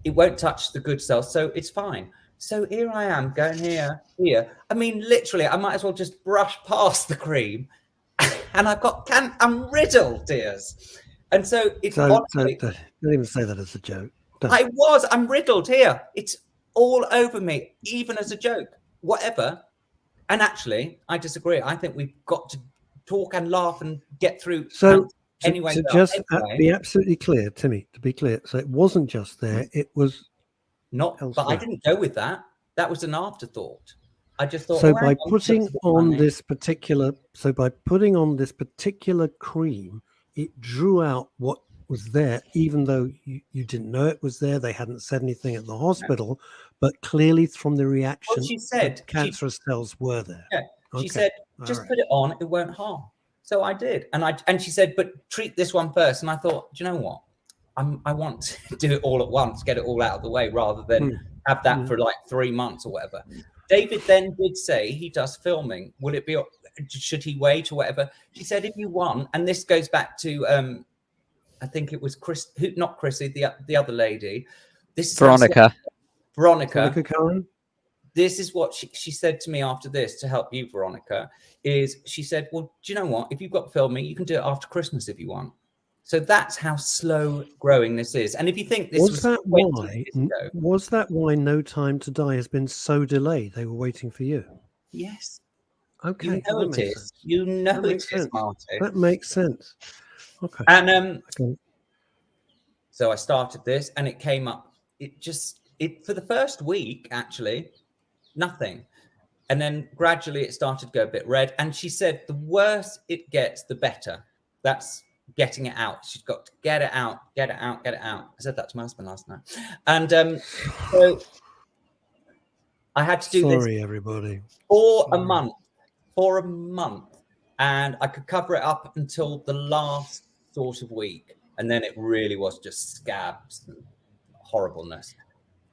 it won't touch the good cells. So it's fine. So here I am going here. I mean, literally, I might as well just brush past the cream. And I'm riddled, dears. And so it's honestly, don't even say that as a joke. I'm riddled here. It's all over me, even as a joke, whatever. And actually, I disagree. I think we've got to talk and laugh and get through. So anyway, be absolutely clear, Timmy, to be clear. So it wasn't just there, it was not elsewhere. But I didn't go with that. That was an afterthought. I just thought, so by putting on this particular cream, it drew out what was there, even though you didn't know it was there. They hadn't said anything at the hospital, but clearly from the reaction, well, she said cancerous cells were there. Yeah, she said, just put it on, it won't harm. So I did, and she said, but treat this one first. And I thought, do you know what? I want to do it all at once, get it all out of the way, rather than have that for like 3 months or whatever. David then did say he does filming. Should he wait or whatever? She said, if you want, and this goes back to, I think it was not Chrissy, the other lady. This is Veronica Cohen. This is what she said to me after this to help you, Veronica, is she said, well, do you know what? If you've got filming, you can do it after Christmas if you want. So that's how slow growing this is. And if you think this was that why No Time to Die has been so delayed? They were waiting for you. Yes. Okay. You know it is. You know it is, Martin. That makes sense. Okay. And so I started this, and it came up. It for the first week, actually, nothing. And then gradually it started to go a bit red. And she said, the worse it gets, the better. That's getting it out. She's got to get it out, get it out, get it out. I said that to my husband last night. And so I had to do this. Sorry, everybody. For a month. And I could cover it up until the last sort of week. And then it really was just scabs and horribleness.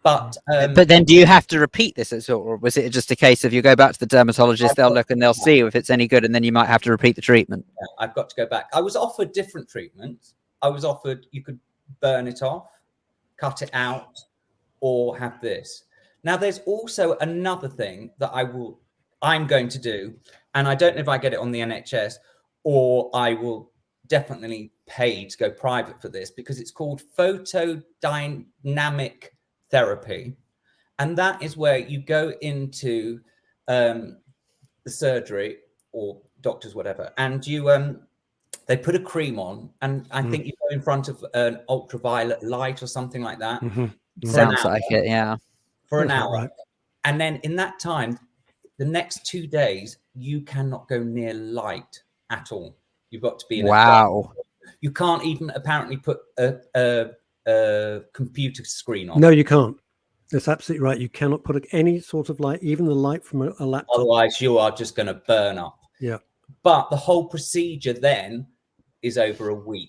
But then do you have to repeat this at all? Or was it just a case of you go back to the dermatologist, they'll look and they'll see if it's any good, and then you might have to repeat the treatment? Yeah, I've got to go back. I was offered different treatments. I was offered you could burn it off, cut it out, or have this. Now, there's also another thing that I'm going to do, and I don't know if I get it on the NHS, or I will definitely pay to go private for this, because it's called photodynamic therapy. And that is where you go into the surgery or doctors, whatever, and you they put a cream on, and I think you go in front of an ultraviolet light or something like that. Sounds like it, yeah. For an Is that hour. right? And then in that time, the next 2 days, you cannot go near light at all. You've got to be in a dark. You can't even apparently put a computer screen on. No, you can't. That's absolutely right. You cannot put any sort of light, even the light from a laptop. Otherwise, you are just going to burn up. Yeah. But the whole procedure then is over a week,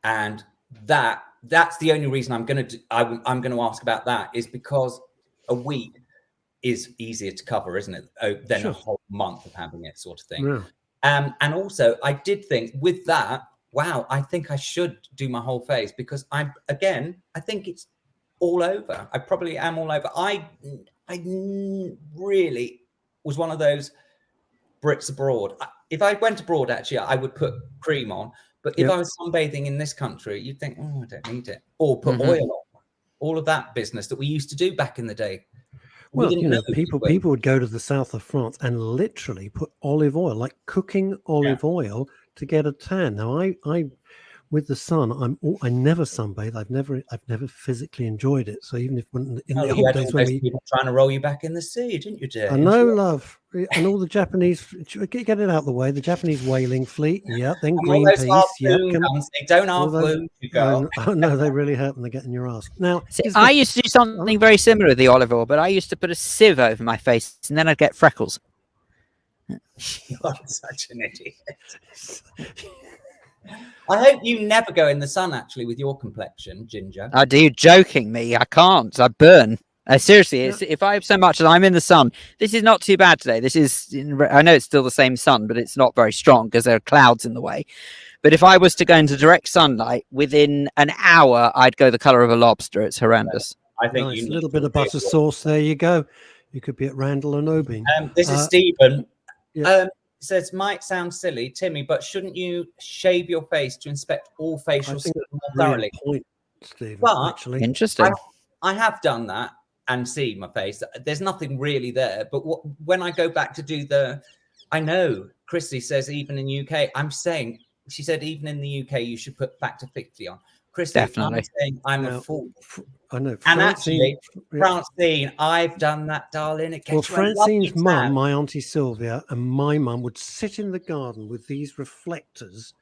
and that's the only reason I'm going to ask about that, is because a week is easier to cover, isn't it, than a whole month of having it, sort of thing. Yeah. And also, I did think with that, wow, I think I should do my whole face, because I think it's all over. I probably am all over. I really was one of those Brits abroad. If I went abroad, actually, I would put cream on. But if I was sunbathing in this country, you'd think, oh, I don't need it. Or put oil on. All of that business that we used to do back in the day. Well, people would go to the south of France and literally put olive oil, like cooking olive oil, to get a tan. Now, I with the sun, I never sunbathe. I've never physically enjoyed it. So even if in the old days when people trying to roll you back in the sea, didn't you, dear? I know, love, and all the Japanese, get it out of the way. The Japanese whaling fleet, then Greenpeace, don't half wound you go. No, they really hurt when they get in your ass. Now, I used to do something very similar with the olive oil, but I used to put a sieve over my face, and then I'd get freckles. You're such an idiot. I hope you never go in the sun, actually, with your complexion, Ginger. Are you joking me? I can't. I burn. Seriously, if I have so much as I'm in the sun, this is not too bad today. I know it's still the same sun, but it's not very strong because there are clouds in the way. But if I was to go into direct sunlight, within an hour, I'd go the color of a lobster. It's horrendous. I think a little bit of butter sauce. There you go. You could be at Randall and Obin. This is Stephen. Says, might sound silly, Timmy, but shouldn't you shave your face to inspect all facial skin more thoroughly? Point, Stephen, but actually. Interesting. I have done that and see my face. There's nothing really there. But when I go back to do I know Chrissy says even in UK, she said even in the UK you should put factor 50 on. Chrissy, definitely. I'm saying I'm a fool. I know. And actually, Francine, I've done that, darling. It gets Francine's mum, my auntie Sylvia, and my mum would sit in the garden with these reflectors,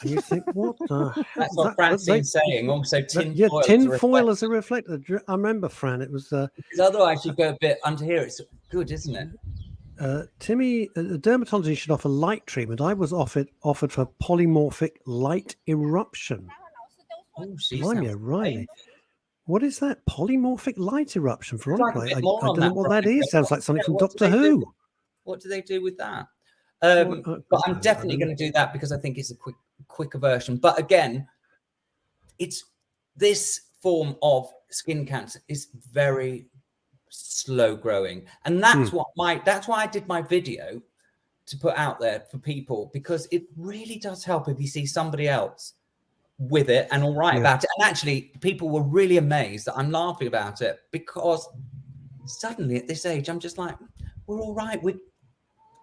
and you think, what the hell? That's what Francine's saying. Also, tin foil as a reflector. I remember, Fran. It was because otherwise you go a bit under here. It's good, isn't it? Timmy, dermatology should offer light treatment. I was offered for polymorphic light eruption. Oh, Riley. What is that? Polymorphic light eruption, Veronica? I don't know what that is. Sounds like something from Doctor Who. What do they do with that? But I'm definitely going to do that because I think it's a quicker version. But again, it's this form of skin cancer is very slow growing, and that's that's why I did my video to put out there for people, because it really does help if you see somebody else with it and all right about it. And actually, people were really amazed that I'm laughing about it, because suddenly at this age, I'm just like, we're all right.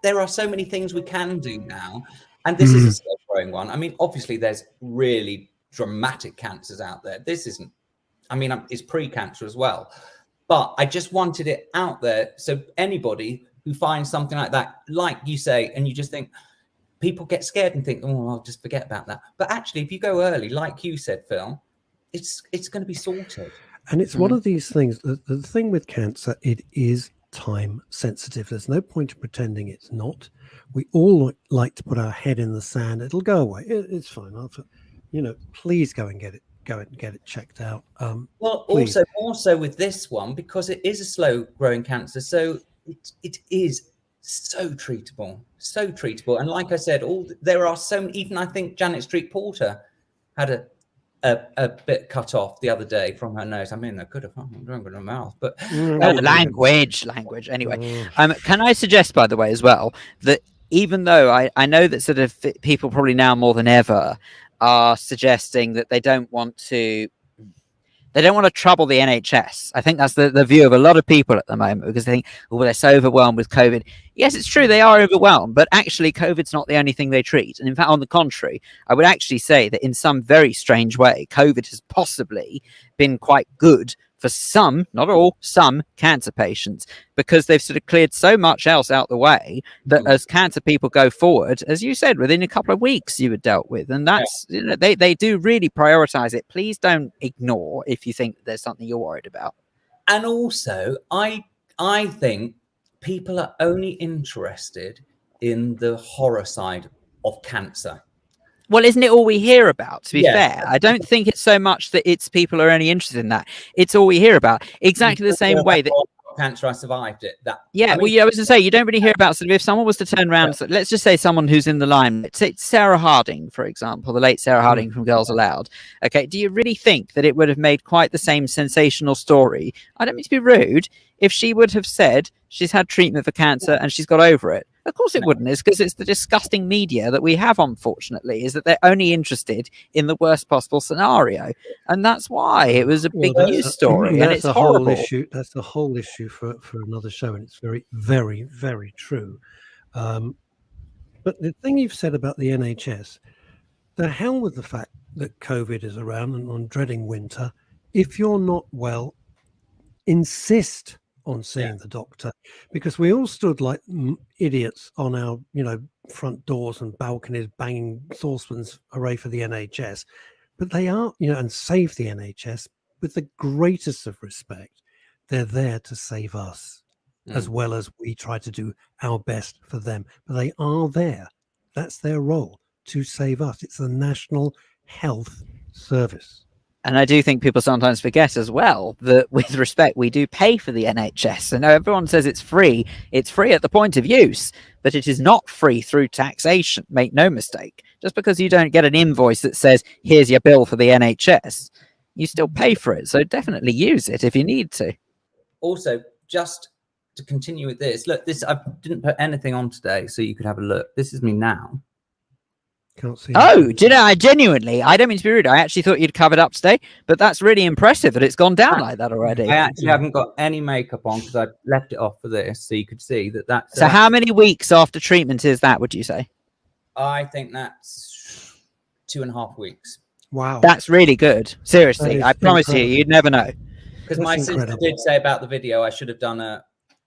There are so many things we can do now, and this is a slow growing one. I mean, obviously, there's really dramatic cancers out there. This isn't. I mean, it's pre-cancer as well, but I just wanted it out there so anybody who finds something like that, like you say, and you just think. People get scared and think, oh, I'll just forget about that. But actually, if you go early, like you said, Phil, it's going to be sorted. And it's one of these things. The thing with cancer, it is time sensitive. There's no point in pretending it's not. We all like to put our head in the sand. It'll go away. It's fine. Please go and get it. Go and get it checked out. Well, also with this one, because it is a slow growing cancer, so it is so treatable. And like I said, there are so many, even I think Janet Street Porter had a bit cut off the other day from her nose. I mean, I could have drunk in her mouth, but language. Anyway, can I suggest, by the way, as well, that even though I know that sort of people probably now more than ever are suggesting that they don't want to They don't want to trouble the NHS. I think that's the view of a lot of people at the moment, because they think, oh, they're so overwhelmed with COVID. Yes, it's true, they are overwhelmed, but actually COVID's not the only thing they treat. And in fact, on the contrary, I would actually say that in some very strange way, COVID has possibly been quite good for some, not all, some cancer patients, because they've sort of cleared so much else out the way that as cancer people go forward, as you said, within a couple of weeks you were dealt with. And that's, you know, they do really prioritize it. Please don't ignore if you think there's something you're worried about. And also, I think people are only interested in the horror side of cancer. Well, isn't it all we hear about, to be fair? I don't think it's so much that it's people are only interested in that. It's all we hear about. Exactly the same way that cancer, I survived it. That I was going to say, you don't really hear about sort of if someone was to turn around, so let's just say someone who's in the line, let's say Sarah Harding, for example, the late Sarah Harding from Girls Aloud. Okay, do you really think that it would have made quite the same sensational story? I don't mean to be rude, if she would have said she's had treatment for cancer and she's got over it. Of course it wouldn't. It's because it's the disgusting media that we have, unfortunately, is that they're only interested in the worst possible scenario. And that's why it was a big news story. And it's a horrible. Whole issue. That's the whole issue for another show. And it's very, very, very true. But the thing you've said about the NHS, the hell with the fact that COVID is around and I'm dreading winter. If you're not well, insist on seeing the doctor, because we all stood like idiots on our, front doors and balconies banging saucepans, hooray for the NHS. But they are, and save the NHS with the greatest of respect. They're there to save us as well as we try to do our best for them. But they are there. That's their role, to save us. It's the National Health Service. And I do think people sometimes forget as well that, with respect, we do pay for the NHS. I know everyone says it's free. It's free at the point of use, but it is not free through taxation. Make no mistake. Just because you don't get an invoice that says, here's your bill for the NHS, you still pay for it. So definitely use it if you need to. Also, just to continue with this, look, I didn't put anything on today, so you could have a look. This is me now. Can't see. Oh, do you know, I don't mean to be rude. I actually thought you'd covered up today, but that's really impressive that it's gone down like that already. I actually haven't got any makeup on because I left it off for this, so you could see that. So how many weeks after treatment is that, would you say? I think that's 2.5 weeks. Wow. That's really good. Seriously, I promise you, you'd never know. Because my sister did say about the video, I should have done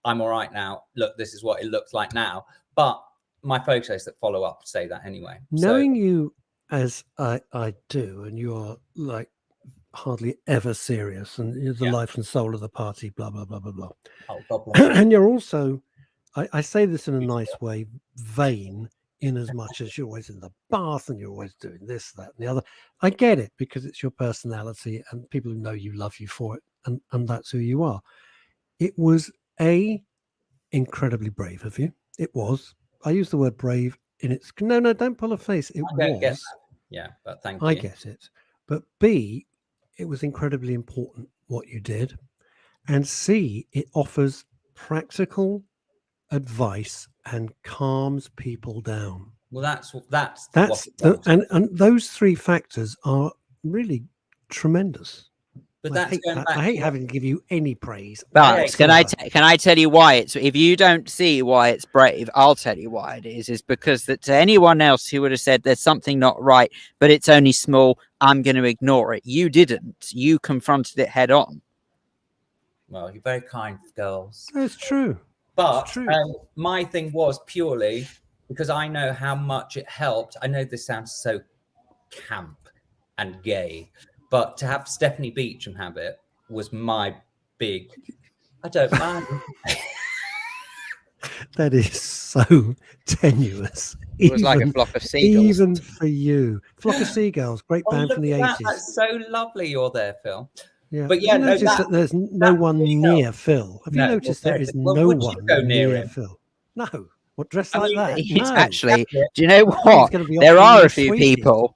I'm all right now. Look, this is what it looks like now. But my photos that follow up say that anyway. Knowing you as I do, and you are like hardly ever serious, and you're the life and soul of the party, blah, blah, blah, blah, blah. Oh, God bless. And you're also, I say this in a nice way, vain, in as much as you're always in the bath and you're always doing this, that, and the other. I get it, because it's your personality and people who know you love you for it, and that's who you are. It was incredibly brave of you. It was. I use the word brave in its... No, don't pull a face. It was. Yeah, but thank you. I get it. But B, it was incredibly important what you did. And C, it offers practical advice and calms people down. Well, that's and those three factors are really tremendous. But I hate having to give you any praise. But can I tell you why it's? If you don't see why it's brave, I'll tell you why it is. Is because that to anyone else who would have said there's something not right, but it's only small, I'm going to ignore it. You didn't. You confronted it head on. Well, you're very kind, girls. That's true. But my thing was purely because I know how much it helped. I know this sounds so camp and gay. But to have Stephanie Beacham have it was my big... I don't mind. That is so tenuous. It was like a flock of seagulls. Even for you. Flock of Seagulls, great band from the 80s. That's so lovely you're there, Phil. Yeah. But yeah, notice that there's no one near Phil. Have you noticed there is no one near Phil? No. What, dressed like that? It's actually, do you know what? There are a few people...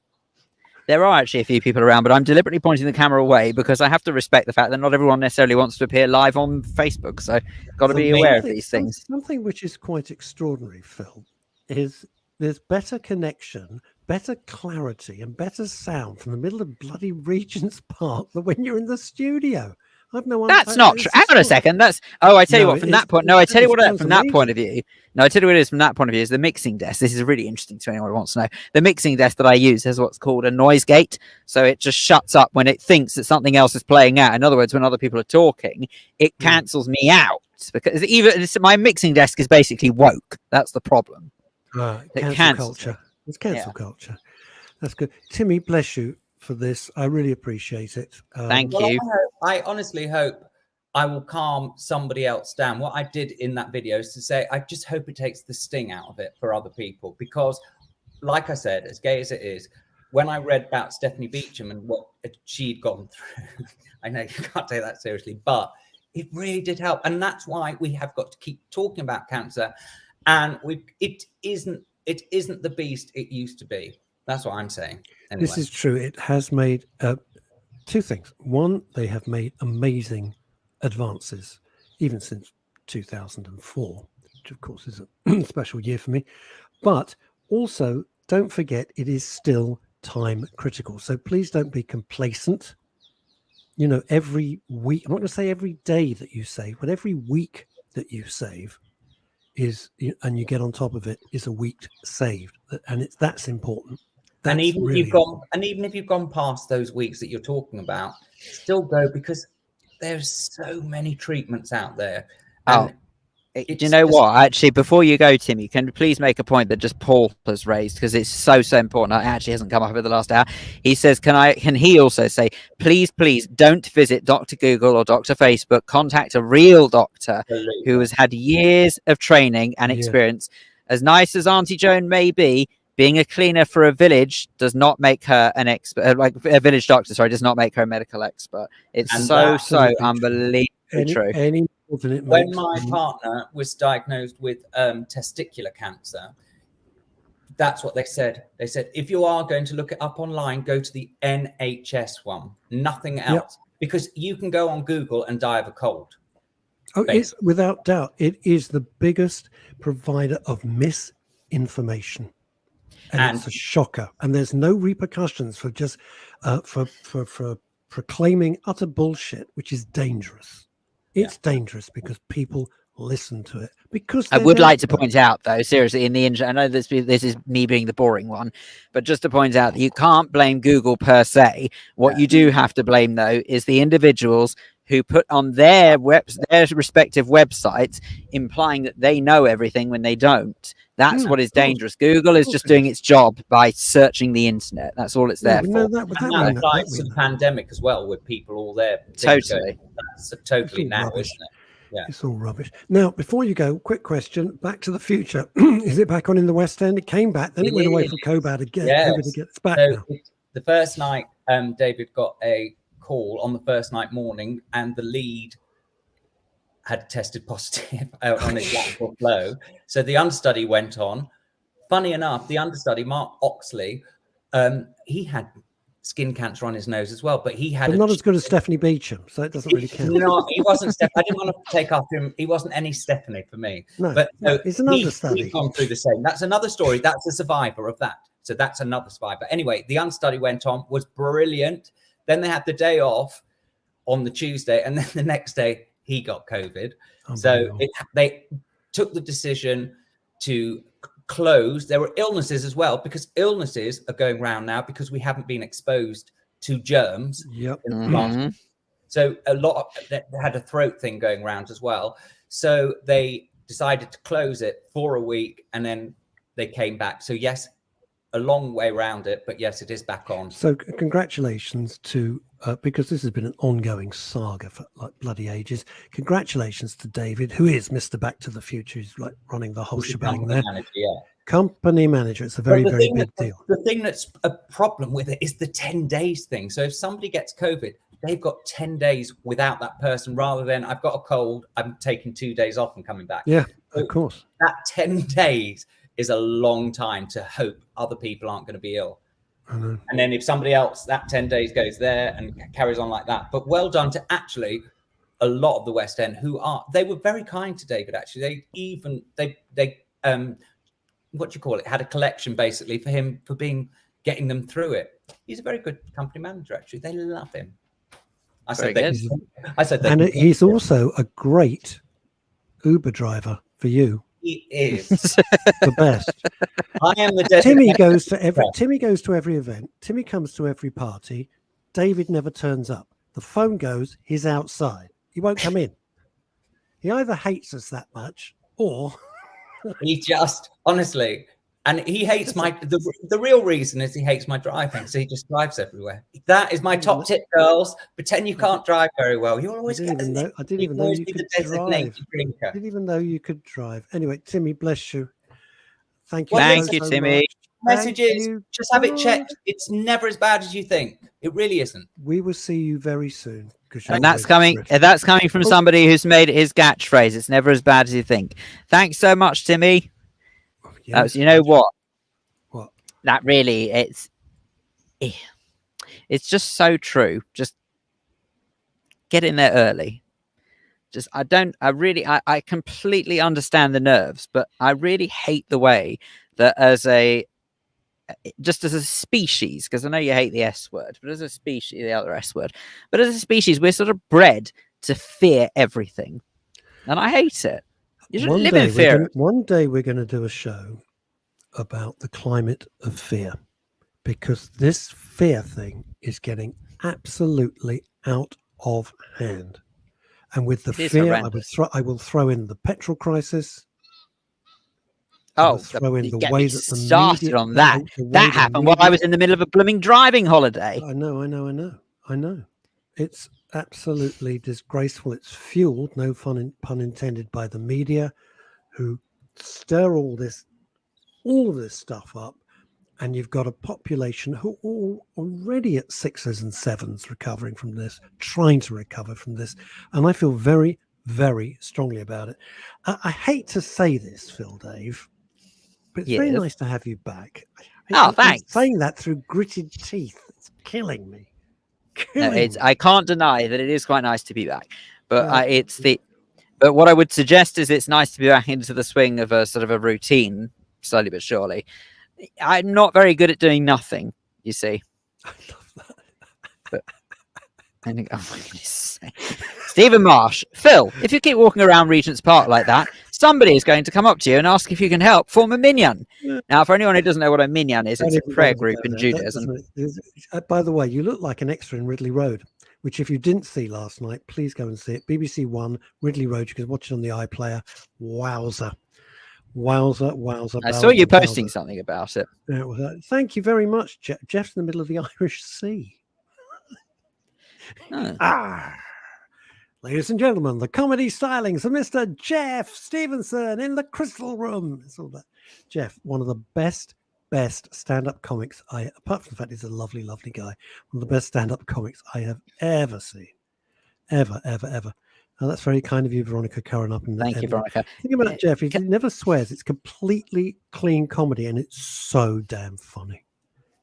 There are actually a few people around, but I'm deliberately pointing the camera away because I have to respect the fact that not everyone necessarily wants to appear live on Facebook. So got to be aware of these things. Something which is quite extraordinary, Phil, is there's better connection better clarity and better sound from the middle of bloody Regent's Park than when you're in the studio. I've no idea. That's not true. Hang on a second. That's I tell you what. From that point, no, I tell you what. From that point of view, no, I tell you what it is. From that point of view, is the mixing desk. This is really interesting to anyone who wants to know. The mixing desk that I use has what's called a noise gate, so it just shuts up when it thinks that something else is playing out. In other words, when other people are talking, it cancels me out because my mixing desk is basically woke. That's the problem. Cancel culture. It's cancel culture. That's good. Timmy, bless you for this. I really appreciate it. Thank you. I honestly hope I will calm somebody else down. What I did in that video is to say, I just hope it takes the sting out of it for other people. Because, like I said, as gay as it is, when I read about Stephanie Beacham and what she'd gone through, I know you can't take that seriously, but it really did help. And that's why we have got to keep talking about cancer. And it isn't the beast it used to be. That's what I'm saying. Anyway. This is true. It has made two things. One, they have made amazing advances, even since 2004, which of course is a special year for me. But also, don't forget, it is still time critical. So please don't be complacent. You know, every week, I'm not going to say every day that you save, but every week that you save is, and you get on top of it, is a week saved. And that's important. And even if you've gone past those weeks that you're talking about, still go, because there's so many treatments out there. Do you know what? Actually, before you go, Timmy, can you please make a point that just Paul has raised, because it's so important. It actually hasn't come up over the last hour. He says, can he also say, please don't visit Dr. Google or Dr. Facebook. Contact a real doctor who has had years of training and experience. As nice as Auntie Joan may be, being a cleaner for a village does not make her an expert. Like a village doctor, sorry, does not make her a medical expert. It's so unbelievably true. When my partner was diagnosed with testicular cancer, that's what they said. They said, if you are going to look it up online, go to the NHS one, nothing else, because you can go on Google and die of a cold. Oh, it's without doubt, it is the biggest provider of misinformation. And it's a shocker, and there's no repercussions for just for proclaiming utter bullshit, which is dangerous. It's dangerous because people listen to it. Because I would like to point out, though, seriously, in the I know this is me being the boring one, but just to point out that you can't blame Google per se. What you do have to blame, though, is the individuals who put on their respective websites implying that they know everything when they don't. That's what is dangerous. Google is just doing its job by searching the internet. That's all it's there for. That applies to the pandemic as well, with people all there. Totally. That's totally now, isn't it? Yeah. It's all rubbish. Now, before you go, quick question. Back to the Future. Is it back on in the West End? It came back, then it went away from COVID again. It's back now. The first night, David got a call on the first night morning, and the lead had tested positive on his lateral flow. So the understudy went on. Funny enough, the understudy, Mark Oxley, he had skin cancer on his nose as well, but he had not as good as Stephanie Beacham, so it doesn't really count. No, he wasn't. I didn't want to take after him. He wasn't any Stephanie for me. No, but it's an understudy. He's gone through the same. That's another story. That's a survivor of that. So that's another survivor. Anyway, the understudy went on, was brilliant. Then they had the day off on the Tuesday, and then the next day he got COVID. So they took the decision to close. There were illnesses as well, because illnesses are going around now because we haven't been exposed to germs. So a lot of they had a throat thing going around as well. So they decided to close it for a week, and then they came back. So yes, a long way around it, but yes, it is back on. So congratulations to because this has been an ongoing saga for like bloody ages. Congratulations to David, who is Mr. Back to the Future. He's like running the whole shebang there. Company manager. It's a very big deal. The thing that's a problem with it is the 10 days thing. So if somebody gets COVID, they've got 10 days without that person, rather than I've got a cold, I'm taking 2 days off and coming back. Yeah, so of course. That 10 days is a long time to hope other people aren't going to be ill. And then if somebody else, that 10 days goes there and carries on like that. But well done to actually a lot of the West End they were very kind to David. Actually, they what do you call it? Had a collection basically for him for getting them through it. He's a very good company manager. Actually, they love him. I said and he's also a great Uber driver for you. He is the best. I am the Timmy goes to every event. Timmy comes to every party. David never turns up. The phone goes, he's outside. He won't come in. He either hates us that much or he just honestly, and he hates the real reason is he hates my driving, so he just drives everywhere. That is my top tip, girls. Pretend you can't drive very well. You'll always I didn't even know you could drive. Drinker. I didn't even know you could drive. Anyway, Timmy, bless you. Thank you. Thank you, Timmy. Messages, just have it checked. It's never as bad as you think. It really isn't. We will see you very soon. And that's coming from somebody who's made it his catchphrase. It's never as bad as you think. Thanks so much, Timmy. Yes, you know what? What? That really, it's just so true. Just get in there early. I completely understand the nerves, but I really hate the way that as a species, because I know you hate the S word, but as a species, the other S word, but as a species, we're sort of bred to fear everything. And I hate it. You should live in fear. One day we're going to do a show about the climate of fear, because this fear thing is getting absolutely out of hand. And with the fear, I will throw in the petrol crisis. Throw in the way that the started media, on that. That happened while I was in the middle of a blooming driving holiday. I know. It's absolutely disgraceful. It's fueled, no pun intended, by the media, who stir all this stuff up, and you've got a population who are all already at 6s and 7s recovering from this, trying to recover from this, and I feel very, very strongly about it. I hate to say this, Phil Dave, but it's very nice to have you back. Thanks. I'm saying that through gritted teeth. It's killing me. I can't deny that it is quite nice to be back, but but what I would suggest is it's nice to be back into the swing of a sort of a routine, slowly but surely. I'm not very good at doing nothing, you see. I love that. But oh my goodness. Stephen Marsh, Phil, if you keep walking around Regent's Park like that, somebody is going to come up to you and ask if you can help form a minyan. Now, for anyone who doesn't know what a minyan is, it's a prayer group in Judaism. By the way, you look like an extra in Ridley Road, which if you didn't see last night, please go and see it. BBC One, Ridley Road. You can watch it on the iPlayer. Wowza. I saw you posting something about it. Thank you very much, Jeff. Jeff's in the middle of the Irish Sea. Ladies and gentlemen, the comedy stylings of Mr. Jeff Stevenson in the Crystal Room. It's all that. Jeff, one of the best stand-up comics apart from the fact he's a lovely, lovely guy, one of the best stand-up comics I have ever seen. Ever. Now, that's very kind of you, Veronica Curran. Thank you, Veronica. Think about Jeff. He never swears. It's completely clean comedy, and it's so damn funny.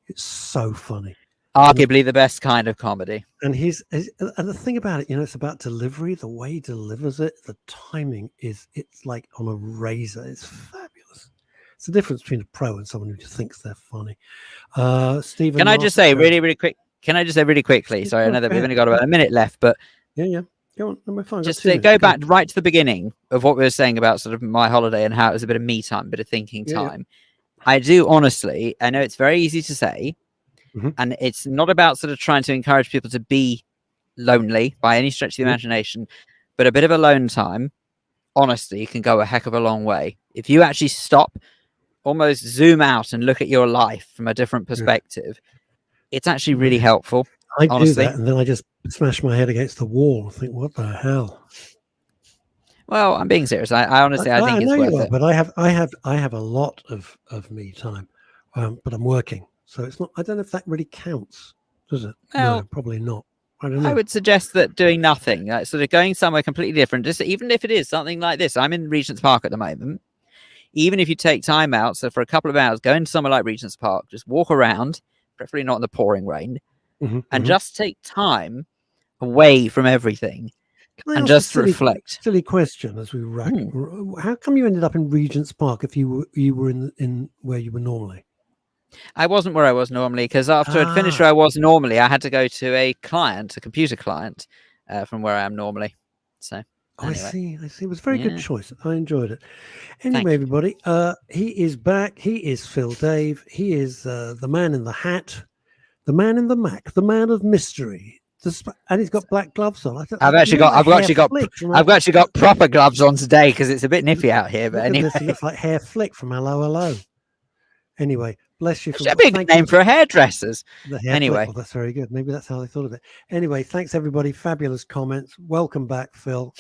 It's so funny. Arguably the best kind of comedy. And and the thing about it, it's about delivery. The way he delivers it, the timing it's like on a razor. It's fabulous. It's the difference between a pro and someone who just thinks they're funny. Stephen, can I just say really quick? Can I just say really quickly? Sorry, I know that we've only got about a minute left, but yeah. Go on. No, fine. Just to go back right to the beginning of what we were saying about sort of my holiday and how it was a bit of me time, a bit of thinking time. I do honestly, I know it's very easy to say, and it's not about sort of trying to encourage people to be lonely by any stretch of the imagination, but a bit of alone time, honestly, can go a heck of a long way. If you actually stop, almost zoom out and look at your life from a different perspective, it's actually really helpful. I do that, and then I just smash my head against the wall and think, what the hell? Well, I'm being serious. I honestly think it's worth it. But I have a lot of me time, but I'm working, so it's not. I don't know if that really counts, does it? Well, no, probably not. I don't know. I would suggest that doing nothing, like sort of going somewhere completely different, just even if it is something like this. I'm in Regent's Park at the moment. Even if you take time out, so for a couple of hours, go into somewhere like Regent's Park, just walk around, preferably not in the pouring rain, and just take time away from everything. Can I and ask a just reflect. silly question as we rack? How come you ended up in Regent's Park if you were in where you were normally? I wasn't where I was normally because after I'd finished where I was normally, I had to go to a computer client, from where I am normally. So. Anyway. I see. It was a very good choice. I enjoyed it. Anyway, you. everybody, he is back. He is Phil Dave. He is the man in the hat, the man in the Mac, the man of mystery. And he's got black gloves on. I've actually got proper gloves on today because it's a bit nippy out here. But anyway, it looks like Hair Flick from Hello Hello. Anyway, bless you. It's a big name for hairdressers. Anyway, well, that's very good. Maybe that's how they thought of it. Anyway, thanks everybody. Fabulous comments. Welcome back, Phil.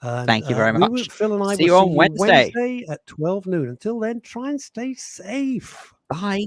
And, thank you very much. Phil and I see you on Wednesday at 12 noon. Until then, try and stay safe. Bye.